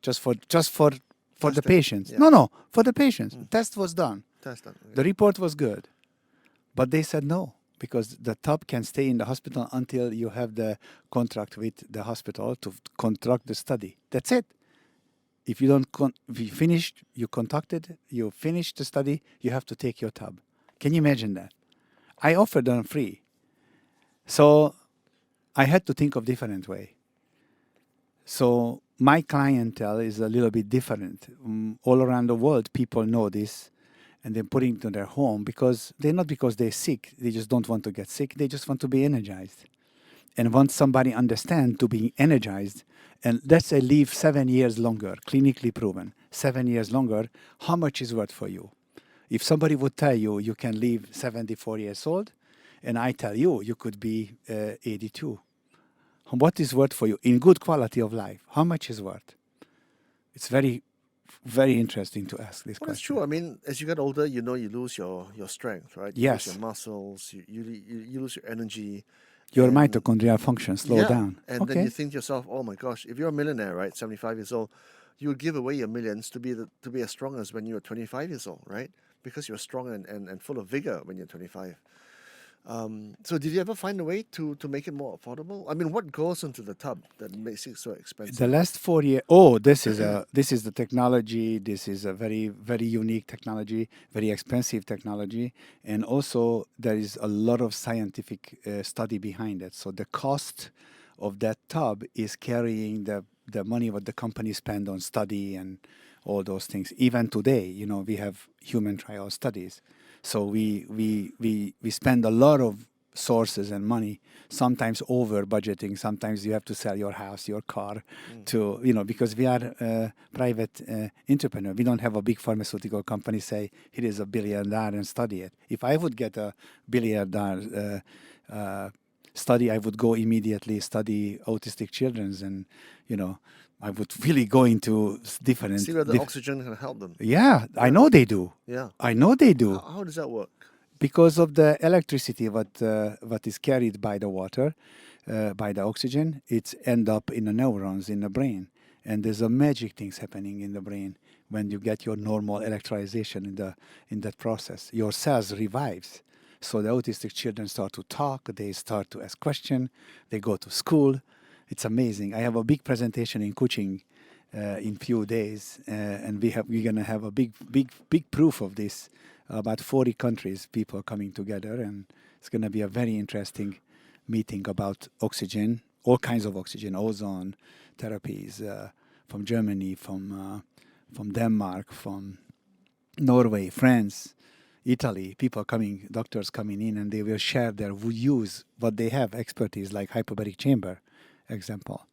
just for the patients. Yeah. No, for the patients. Test was done. Test done. The report was good, but they said no because the tub can stay in the hospital until you have the contract with the hospital to conduct the study. That's it. If you don't, if you finished, you conducted, you finished the study, you have to take your tub. Can you imagine that? I offered them free. So I had to think of different way. So my clientele is a little bit different. All around the world, people know this, and they're putting it to their home because they're sick. They just don't want to get sick. They just want to be energized. And once somebody understands to be energized, and let's say live 7 years longer, clinically proven, 7 years longer, how much is worth for you? If somebody would tell you you can live 74 years old, and I tell you you could be 82, what is worth for you in good quality of life? How much is worth? It's very, very interesting to ask this question. That's true. I mean, as you get older, you lose your strength, right? You Yes. lose your muscles, you lose your energy. Your And- mitochondrial function slow down. And Okay. then you think to yourself, oh my gosh, if you're a millionaire, right, 75 years old, you would give away your millions to be as strong as when you were 25 years old, right? Because you're strong and full of vigor when you're 25. So did you ever find a way to make it more affordable? I mean, what goes into the tub that makes it so expensive? The last 4 years, this is the technology. This is a very, very unique technology, very expensive technology, and also there is a lot of scientific study behind it. So the cost of that tub is carrying the money what the company spend on study and all those things. Even today, we have human trial studies. So we spend a lot of sources and money, sometimes over budgeting. Sometimes you have to sell your house, your car to, because we are a private entrepreneur. We don't have a big pharmaceutical company say, here is $1 billion and study it. If I would get $1 billion study, I would go immediately study autistic children's and, I would really go into different... See whether oxygen can help them. Yeah, I know they do. Yeah. I know they do. How does that work? Because of the electricity what is carried by the water, by the oxygen, it's end up in the neurons in the brain. And there's a magic things happening in the brain when you get your normal electricization in that process. Your cells revives. So the autistic children start to talk, they start to ask questions, they go to school. It's amazing. I have a big presentation in Kuching in few days, and we're gonna have a big proof of this. About 40 countries, people coming together, and it's gonna be a very interesting meeting about oxygen, all kinds of oxygen, ozone therapies from Germany, from Denmark, from Norway, France, Italy. People coming, doctors coming in, and they will share their use what they have expertise, like hyperbaric chamber example.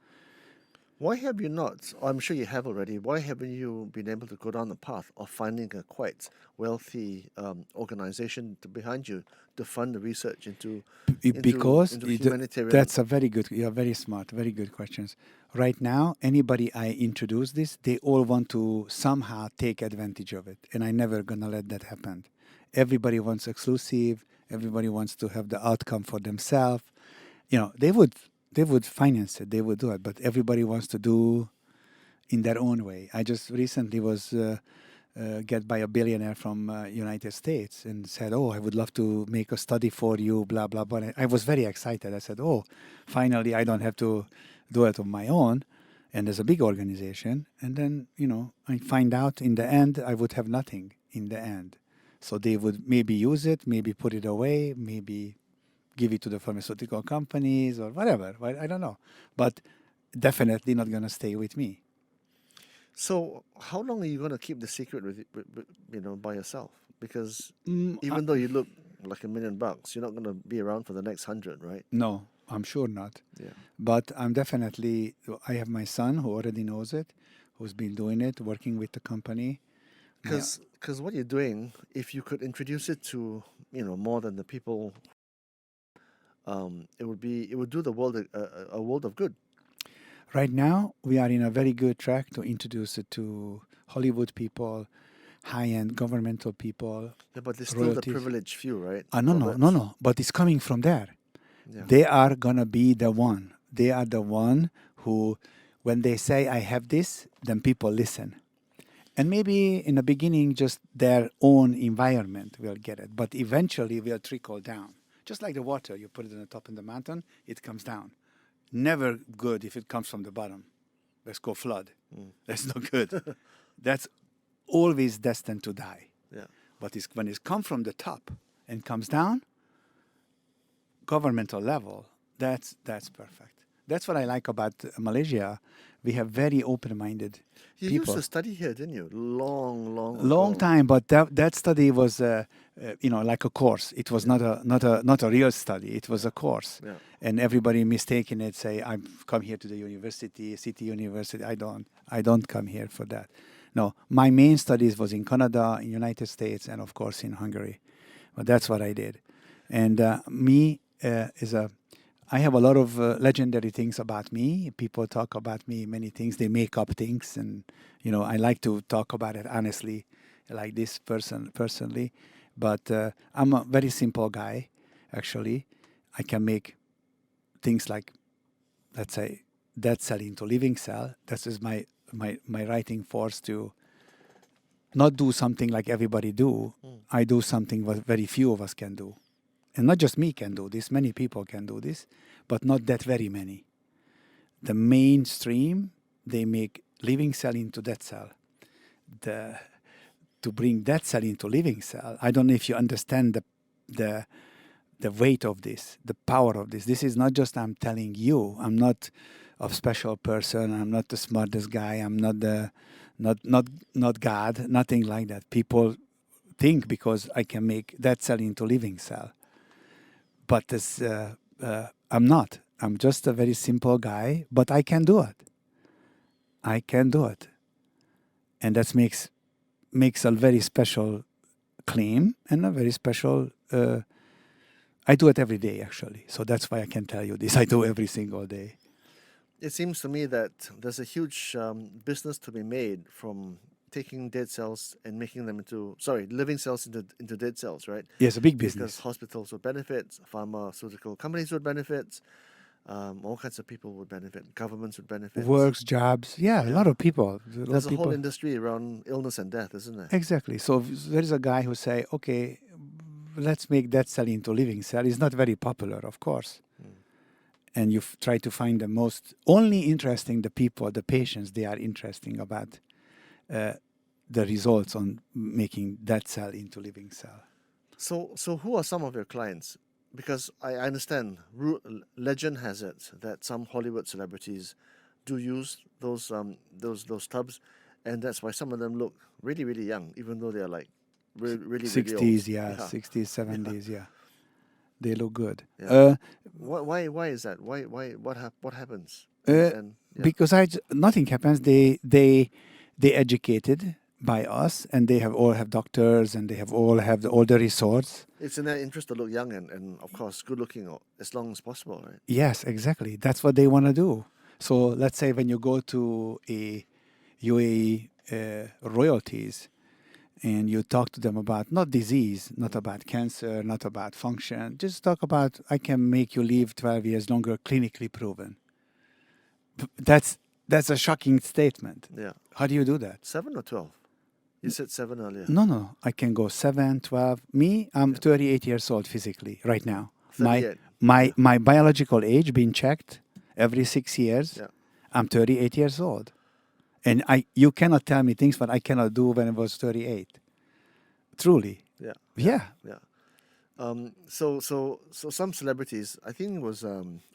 Why have you not, I'm sure you have already, why haven't you been able to go down the path of finding a quite wealthy organization behind you to fund the research into humanitarian... That's a very good, you're very smart, very good questions. Right now, anybody I introduce this, they all want to somehow take advantage of it, and I'm never going to let that happen. Everybody wants exclusive, everybody wants to have the outcome for themselves. They would finance it, they would do it, but everybody wants to do in their own way. I just recently was get by a billionaire from United States and said, oh, I would love to make a study for you, blah, blah, blah. I was very excited. I said, oh, finally I don't have to do it on my own. And there's a big organization. And then, I find out in the end, I would have nothing in the end. So they would maybe use it, maybe put it away, maybe give it to the pharmaceutical companies or whatever. Right? I don't know. But definitely not going to stay with me. So how long are you going to keep the secret by yourself? Because even though you look like $1 million, you're not going to be around for the next 100, right? No, I'm sure not. Yeah. But I have my son who already knows it, who's been doing it, working with the company. Because what you're doing, if you could introduce it to, more than the people, it would do the world a world of good. Right now, we are in a very good track to introduce it to Hollywood people, high-end governmental people. Yeah, but there's still royalties. the privileged few, right? No. But it's coming from there. Yeah. They are going to be the one. They are the one who, when they say, I have this, then people listen. And maybe in the beginning, just their own environment will get it. But eventually, will trickle down. Just like the water, you put it on the top of the mountain, it comes down. Never good if it comes from the bottom. Let's go flood. That's no good. That's always destined to die. Yeah. But when it's come from the top and comes down, governmental level, that's perfect. That's what I like about Malaysia. We have very open-minded You people. used to study here, didn't you? Long Long ago. time, but that study was, like a course. It was not a real study. It was a course, Yeah. and everybody mistaken it. Say, I've come here to the university, city university. I don't come here for that. No, my main studies was in Canada, in United States, and of course in Hungary. But that's what I did, and I have a lot of legendary things about me. People talk about me many things. They make up things, and I like to talk about it honestly, like this personally. But I'm a very simple guy, actually. I can make things like, let's say, dead cell into living cell. This is my writing force to not do something like everybody do. I do something what very few of us can do. And not just me can do this, many people can do this, but not that very many. The mainstream, they make living cell into dead cell. To bring dead cell into living cell, I don't know if you understand the weight of this, the power of this. This is not just I'm telling you. I'm not a special person. I'm not the smartest guy. I'm not not God. Nothing like that. People think because I can make dead cell into living cell. But I'm not. I'm just a very simple guy, but I can do it. I can do it. And that makes a very special claim and a very special... I do it every day, actually. So that's why I can tell you this. I do every single day. It seems to me that there's a huge business to be made from taking dead cells and making them living cells into dead cells, right? Yes, a big business. Because hospitals would benefit, pharmaceutical companies would benefit, all kinds of people would benefit, governments would benefit. Works, jobs, a lot of people. There's a whole industry around illness and death, isn't there? Exactly. So there is a guy who say, okay, let's make dead cell into living cell. It's not very popular, of course. And you try to find the most, only interesting the people, the patients, they are interesting about the results on making dead cell into living cell. So who are some of your clients? Because I understand, legend has it that some Hollywood celebrities do use those tubs, and that's why some of them look really, really young, even though they're like really 60s, really old. 60s, 70s, They look good. Yeah. Why is that? What happens? Because nothing happens. They educated by us, and they all have doctors, and they all have all the resorts. It's in their interest to look young and of course good looking as long as possible, right? Yes, exactly. That's what they want to do. So let's say when you go to a UAE royalties, and you talk to them about not disease, not about cancer, not about function, just talk about I can make you live 12 years longer, clinically proven. That's a shocking statement. Yeah. How do you do that? 7 or 12? You said 7 earlier. No. I can go 7, 12. Me, I'm 38 years old physically right now. 38. My biological age being checked every 6 years. Yeah. I'm 38 years old. And you cannot tell me things what I cannot do when I was 38. Truly. Yeah. So some celebrities, I think it was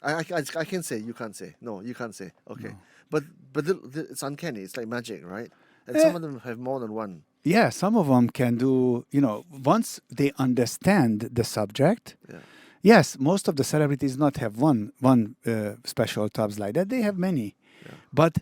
I can say, you can't say. No, you can't say. Okay. No. But it's uncanny. It's like magic, right? And some of them have more than one. Yeah, some of them can do, once they understand the subject. Yeah. Yes, most of the celebrities not have one special tubs like that. They have many. Yeah. But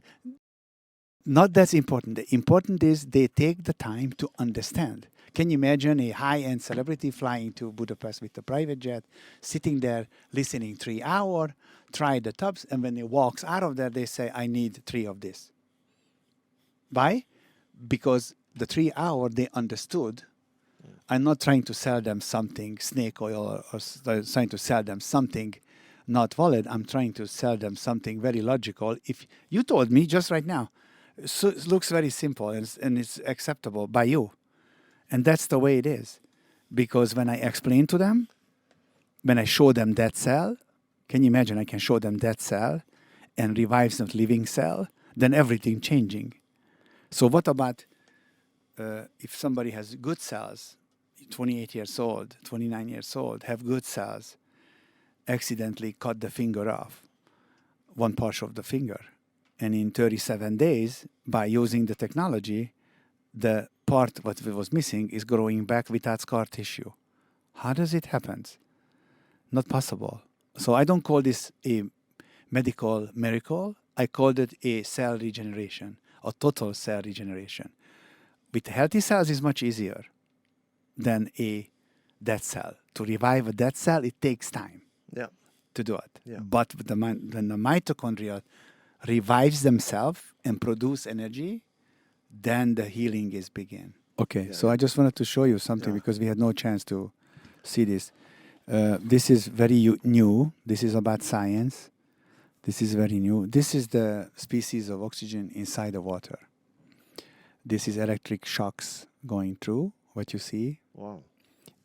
not that's important. The important is they take the time to understand. Can you imagine a high-end celebrity flying to Budapest with a private jet, sitting there, listening 3 hours, try the tubs, and when he walks out of there, they say, I need 3 of this. Why? Because the 3 hours they understood. I'm not trying to sell them something, snake oil, or trying to sell them something not valid. I'm trying to sell them something very logical. If you told me just right now, so it looks very simple and it's acceptable by you. And that's the way it is. Because when I explain to them, when I show them that cell, can you imagine I can show them that cell and revives the living cell, then everything changing. So what about if somebody has good cells, 28 years old, 29 years old, have good cells, accidentally cut the finger off, one part of the finger. And in 37 days, by using the technology, the part what was missing is growing back without scar tissue. How does it happen? Not possible. So I don't call this a medical miracle. I called it a cell regeneration, a total cell regeneration. With healthy cells is much easier than a dead cell. To revive a dead cell, it takes time to do it. Yeah. But when the mitochondria revives themselves and produce energy, then the healing is begin. Okay, so I just wanted to show you something because we had no chance to see this. This is very new. This is about science. This is very new. This is the species of oxygen inside the water. This is electric shocks going through, what you see. Wow.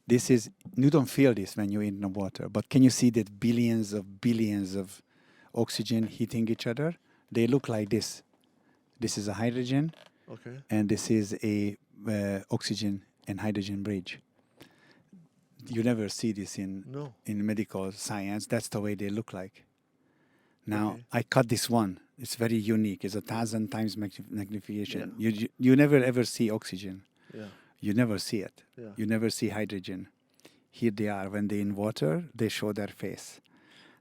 This is, you don't feel this when you're in the water, but can you see that billions of oxygen hitting each other? They look like this. This is a hydrogen, and this is a oxygen and hydrogen bridge. You never see this in medical science. That's the way they look like. Now, I cut this one. It's very unique. It's 1,000 times magnification. Yeah. You never ever see oxygen. Yeah. You never see it. Yeah. You never see hydrogen. Here they are. When they're in water, they show their face.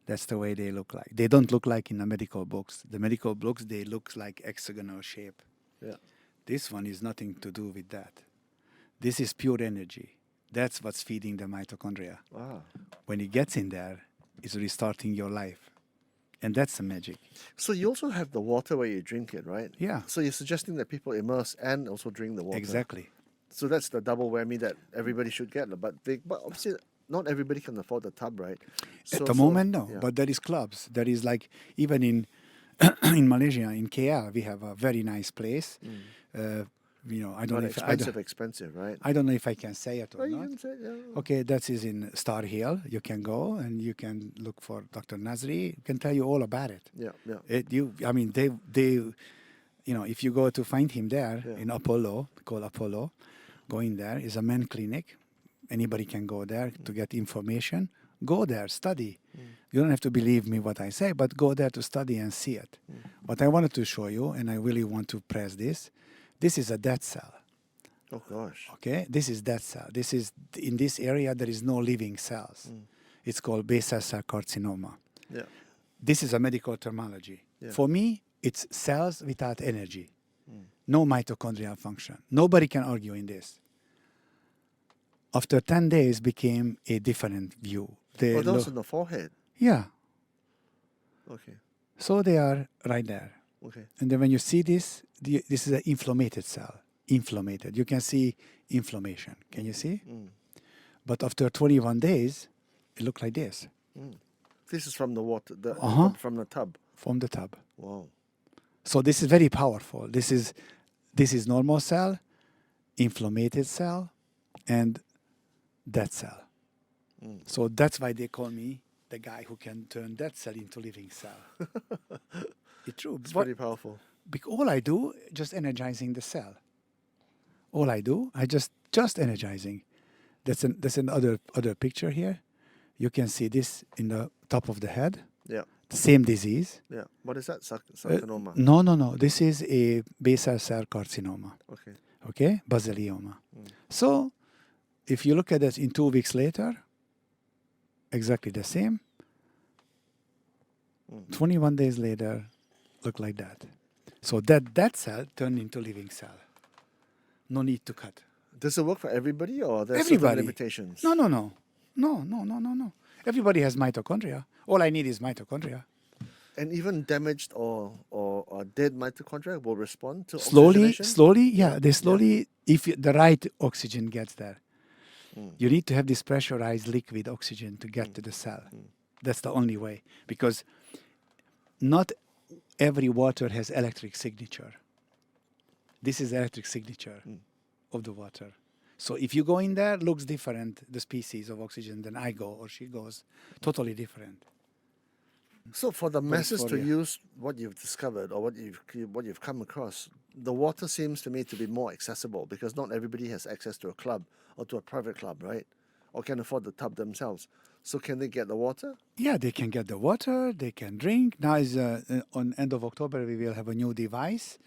That's the way they look like. They don't look like in the medical books. The medical books, they look like hexagonal shape. Yeah. This one is nothing to do with that. This is pure energy. That's what's feeding the mitochondria. Wow. When it gets in there, it's restarting your life. And that's the magic. So you also have the water where you drink it, right? Yeah. So you're suggesting that people immerse and also drink the water. Exactly. So that's the double whammy that everybody should get. But obviously not everybody can afford the tub, right? At the moment, no. Yeah. But there is clubs. There is like, even in in Malaysia, in KL, we have a very nice place. I don't know if expensive, right? I don't know if I can say it or not. You can say, yeah. Okay, that is in Star Hill. You can go and you can look for Dr. Nazri. He can tell you all about it. Yeah, yeah. If you go to find him there in Apollo, called Apollo, going there is a men clinic. Anybody can go there to get information. Go there, study. You don't have to believe me what I say, but go there to study and see it. What I wanted to show you, and I really want to press this, this is a dead cell. Oh, gosh. Okay? This is dead cell. This is, in this area, there is no living cells. It's called basal cell carcinoma. Yeah. This is a medical terminology. Yeah. For me, it's cells without energy. No mitochondrial function. Nobody can argue in this. After 10 days became a different view. Those in the forehead? Yeah. Okay. So they are right there. Okay. And then when you see this, this is an inflamed cell. Inflamed. You can see inflammation. Can you see? But after 21 days, it looked like this. This is from the water, from the tub? From the tub. Wow. So this is very powerful. This is normal cell, inflamed cell, and dead cell. So that's why they call me the guy who can turn dead cell into living cell. It's true. It's pretty powerful. All I do, just energizing the cell. All I do, I just energizing. That's another picture here. You can see this in the top of the head. Yeah. The same disease. Yeah. What is that? Sarcoma? No. This is a basal cell carcinoma. Okay. Okay? Basilioma. So, if you look at it in 2 weeks later, exactly the same. 21 days later, look like that. So that cell turned into living cell. No need to cut. Does it work for everybody, or there's everybody. Certain limitations? No. Everybody has mitochondria. All I need is mitochondria. And even damaged or dead mitochondria will respond to slowly, oxygenation? they slowly, if the right oxygen gets there. You need to have this pressurized liquid oxygen to get to the cell. That's the only way. Because not every water has electric signature. This is electric signature of the water. So if you go in there, looks different, the species of oxygen, than I go or she goes. Totally different. So for the masses to dysphoria. use what you've discovered or what you've come across, the water seems to me to be more accessible because not everybody has access to a club or to a private club, right? Or can afford the tub themselves. So can they get the water? Yeah, they can get the water, they can drink. Now is on end of October we will have a new device.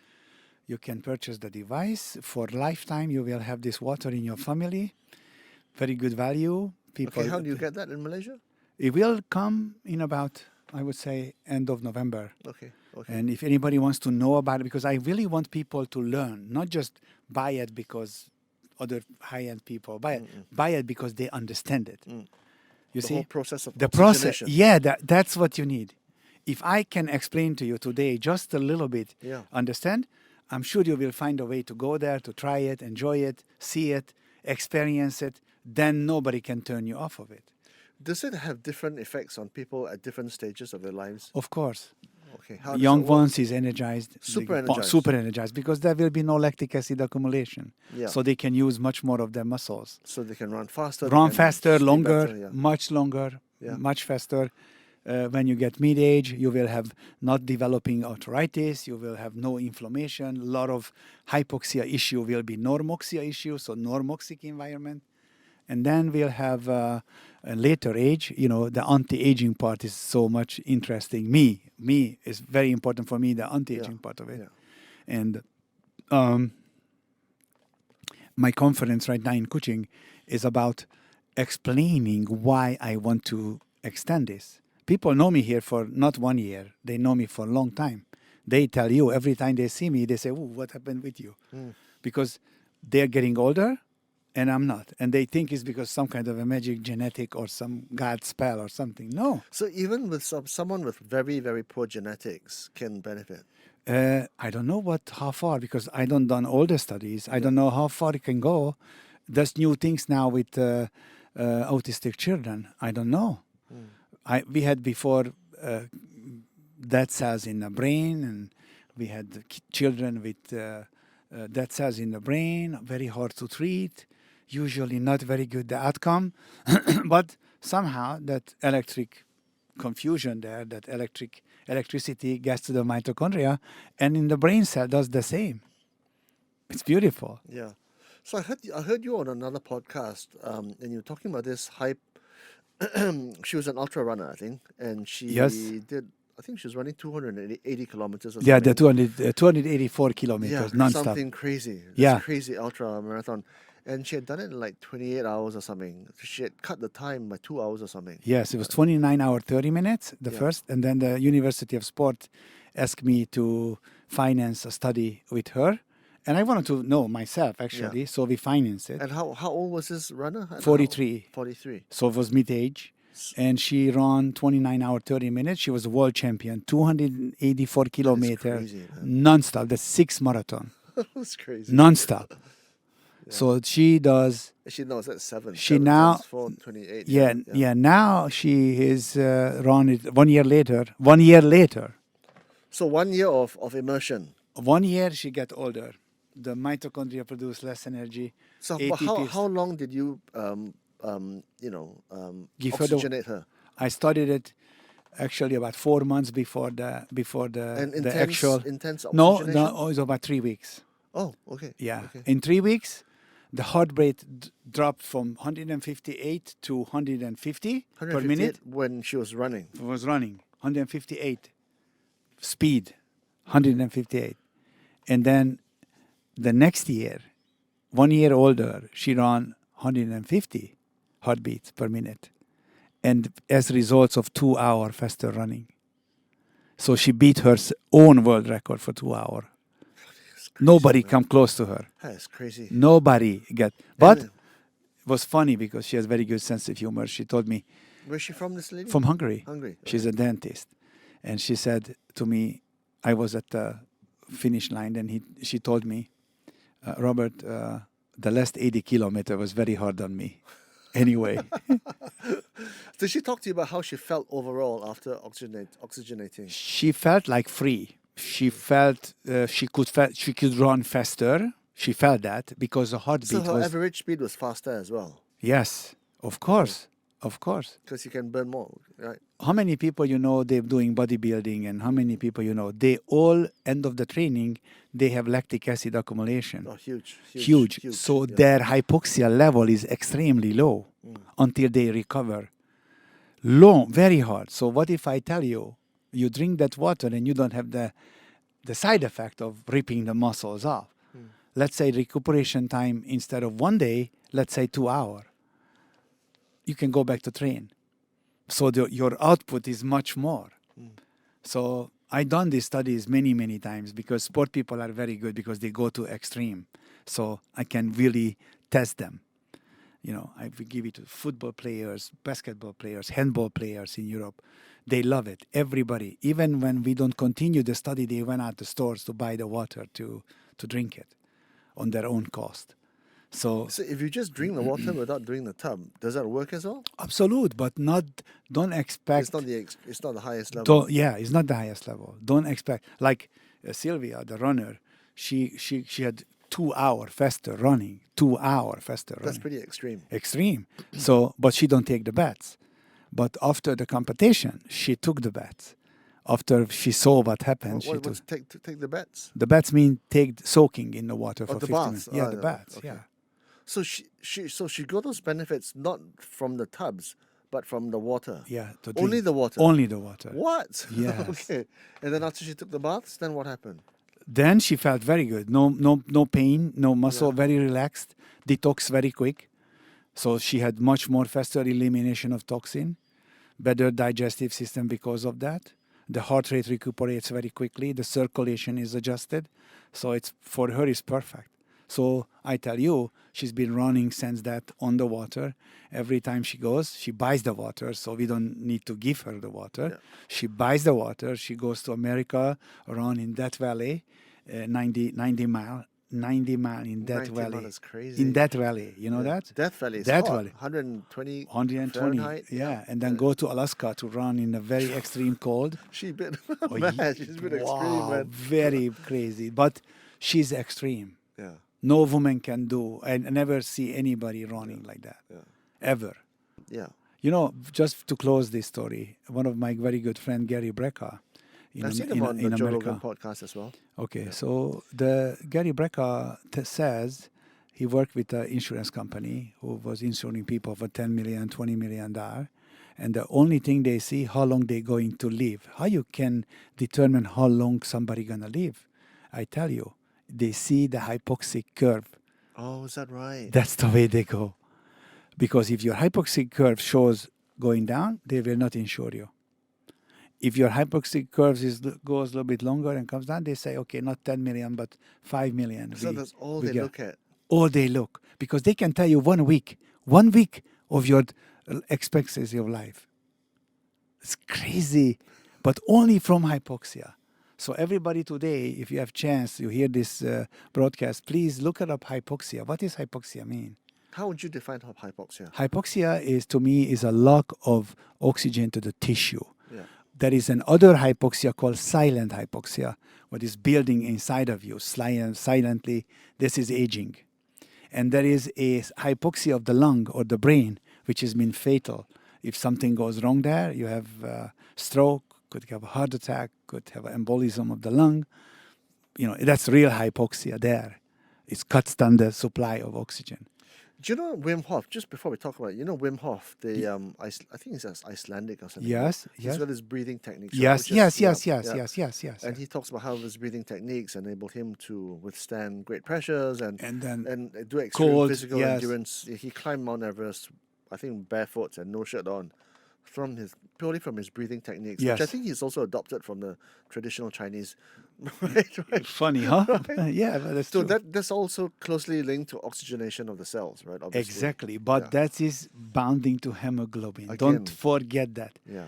You can purchase the device for lifetime. You will have this water in your family. Very good value. People. Okay, how do you get that in Malaysia? It will come in about, I would say, end of November. Okay. And if anybody wants to know about it, because I really want people to learn, not just buy it because other high-end people buy it. Buy it because they understand it. You The see? whole process of The process. oxygenation. Yeah, that's what you need. If I can explain to you today just a little bit, understand, I'm sure you will find a way to go there, to try it, enjoy it, see it, experience it. Then nobody can turn you off of it. Does it have different effects on people at different stages of their lives? Of course. Okay. How does Young it work? ones is energized. Super energized. Super energized because there will be no lactic acid accumulation. Yeah. So they can use much more of their muscles. So they can run faster. Run they can faster, sleep longer, better, much longer, Yeah. much faster. When you get mid-age, you will have not developing arthritis, you will have no inflammation, a lot of hypoxia issue will be normoxia issue, so normoxic environment. And then we'll have a later age, the anti-aging part is so much interesting. Me is very important for me, the anti-aging part of it. Yeah. And my conference right now in Kuching is about explaining why I want to extend this. People know me here for not 1 year. They know me for a long time. They tell you every time they see me, they say, "Ooh, what happened with you?" Because they're getting older and I'm not. And they think it's because some kind of a magic genetic or some God spell or something. No. So even with someone with very, very poor genetics can benefit? I don't know how far, because I don't done all the studies. I don't know how far it can go. There's new things now with autistic children. I don't know. We had before dead cells in the brain, and we had children with dead cells in the brain, very hard to treat, usually not very good the outcome. But somehow that electric confusion there, that electricity gets to the mitochondria, and in the brain cell does the same. It's beautiful. Yeah. So I heard you on another podcast, and you were talking about this hype. She was an ultra runner, I think, and she did. I think she was running 280 kilometers or something. Yeah, the 284 kilometers non-stop. Something crazy. Yeah. Crazy ultra marathon. And she had done it in like 28 hours or something. She had cut the time by 2 hours or something. Yes, it was 29 hours, 30 minutes, the first. And then the University of Sport asked me to finance a study with her. And I wanted to know myself, actually. So we financed it. And how old was this runner? 43. 43. So it was mid-age. And she ran 29 hours, 30 minutes. She was a world champion, 284 kilometers, non-stop. That's 6 marathon. That's crazy. Non-stop. So she does. She knows that's 7. She 7 now. times 4, 28. Yeah. Now she is run it 1 year later. 1 year later. So 1 year of immersion. 1 year she get older. The mitochondria produce less energy. So how long did you oxygenate her? I started it actually about 4 months before the actual intense oxygenation. No, it was about 3 weeks. Oh, okay. Yeah, okay. In 3 weeks, the heart rate dropped from 158 to 150 per minute. When she was running. 158 speed, 158, and then the next year, 1 year older, she ran 150 heartbeats per minute, and as results of 2 hour faster running. So she beat her own world record for 2 hours. Nobody come close to her. That's crazy. Nobody get. But it was funny because she has very good sense of humor. She told me. Where's she from, this lady? From Hungary. Hungary. She's a dentist, and she said to me, I was at the finish line, and she told me, Robert, the last 80 kilometers was very hard on me. Anyway. Did she talk to you about how she felt overall after oxygenating? She felt like free. She felt she could run faster. She felt that because the heartbeat So her was... average speed was faster as well, Yes, of course, of course. because you can burn more, right? How many people you know they're doing bodybuilding, and how many people you know they all end of the training they have lactic acid accumulation. Oh, huge. Huge. So yeah. their hypoxia level is extremely low until they recover. Low, very hard. So what if I tell you, you drink that water and you don't have the side effect of ripping the muscles off? Let's say recuperation time, instead of 1 day, let's say 2 hours. You can go back to train. So your output is much more. So I done these studies many, many times because sport people are very good because they go to extreme. So I can really test them. You know, I will give it to football players, basketball players, handball players in Europe. They love it. Everybody. Even when we don't continue the study, they went out to stores to buy the water to drink it on their own cost. So if you just drink the water without doing the tub, does that work as well? absolute, but don't expect... It's not the highest level. It's not the highest level. Don't expect, like Sylvia, the runner, she had 2 hour faster running. 2 hour faster running. That's pretty extreme. Extreme. So, but she don't take the bets. But after the competition, she took the bets. After she saw what happened, she took... Take the bets? The bets mean soaking in the water for the 50 baths. minutes. Yeah, the baths, okay. yeah. So she got those benefits not from the tubs, but from the water. Yeah, to drink. Only the water. Only the water. What? Yes. Okay. And then after she took the baths, then what happened? Then she felt very good. No pain, no muscle, very relaxed. Detox very quick. So she had much more faster elimination of toxin, better digestive system because of that. The heart rate recuperates very quickly. The circulation is adjusted. So it's for her it's perfect. So I tell you, she's been running since that on the water. Every time she goes, she buys the water, so we don't need to give her the water. Yeah. She buys the water. She goes to America, run in Death Valley, 90 mile in Death 90 Valley. miles is crazy. In Death Valley, you know that? Death Valley is Death hot. Valley. 120 120, yeah. And then go to Alaska to run in a very extreme cold. She's been Oh, mad. She's been extreme, man. Very crazy. But she's extreme. Yeah. No woman can do. I never see anybody running like that. Yeah. Ever. Yeah. You know, just to close this story, one of my very good friend, Gary Brecka, I've seen him on the Joe Rogan podcast as well. Okay, so the Gary Brecka says he worked with an insurance company who was insuring people for $10 million, $20 million. And the only thing they see, how long they're going to live. How you can determine how long somebody going to live? I tell you, they see the hypoxic curve. Oh, is that right? That's the way they go. Because if your hypoxic curve shows going down, they will not insure you. If your hypoxic curve goes a little bit longer and comes down, they say, okay, not 10 million, but 5 million. So that's all they look at? All they look. Because they can tell you 1 week of your expectancy of life. It's crazy, but only from hypoxia. So everybody today, if you have chance, you hear this broadcast, please look up hypoxia. What does hypoxia mean? How would you define hypoxia? Hypoxia is, to me, is a lack of oxygen to the tissue. Yeah. There is another hypoxia called silent hypoxia, what is building inside of you silently. This is aging. And there is a hypoxia of the lung or the brain, which has been fatal. If something goes wrong there, you have stroke, could have a heart attack, could have an embolism of the lung. You know, that's real hypoxia there. It cuts down the supply of oxygen. Do you know Wim Hof? Just before we talk about it, you know Wim Hof, I think he's Icelandic or something. Yes, He's yes. got his breathing techniques. Yes. And he talks about how his breathing techniques enabled him to withstand great pressures and do extreme physical endurance. He climbed Mount Everest, I think barefoot and no shirt on, purely from his breathing techniques, which I think he's also adopted from the traditional Chinese. right. Funny, huh? Right? Yeah, but that's So true. that's also closely linked to oxygenation of the cells, right? Obviously. Exactly, but that is bounding to hemoglobin. Again. Don't forget that. Yeah.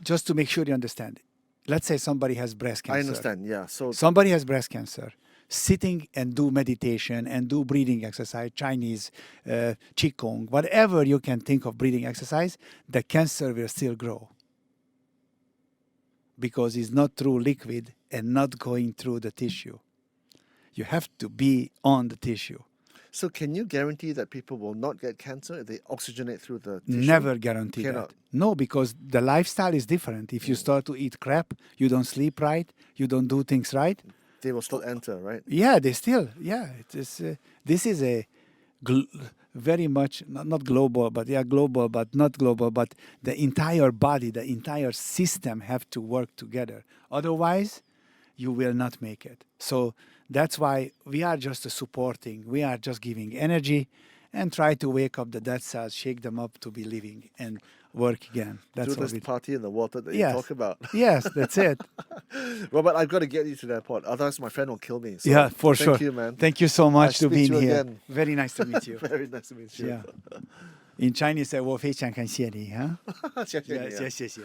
Just to make sure you understand. Let's say somebody has breast cancer. I understand, yeah. So somebody has breast cancer. Sitting and do meditation and do breathing exercise, Chinese, Qigong, whatever you can think of breathing exercise, the cancer will still grow. Because it's not through liquid and not going through the tissue. You have to be on the tissue. So can you guarantee that people will not get cancer if they oxygenate through the tissue? Never guarantee Cannot. that. No, because the lifestyle is different. If you start to eat crap, you don't sleep right, you don't do things right. They will still enter, right? Yeah, they still. Yeah, it is. This is a very much not global, but global, but not global. But the entire body, the entire system have to work together. Otherwise, you will not make it. So that's why we are just supporting. We are just giving energy and try to wake up the dead cells, shake them up to be living and work again. That's Do what this party in the water that you Yes. talk about. Yes, that's it. Robert, I've got to get you to the airport. Otherwise, my friend will kill me. So Yeah, for sure. Thank you, man. Thank you so much I'll to speak being to you here. again. Very nice to meet you. Very nice to meet you. Yeah. In Chinese, 我非常感谢你哈。谢谢你啊。谢谢。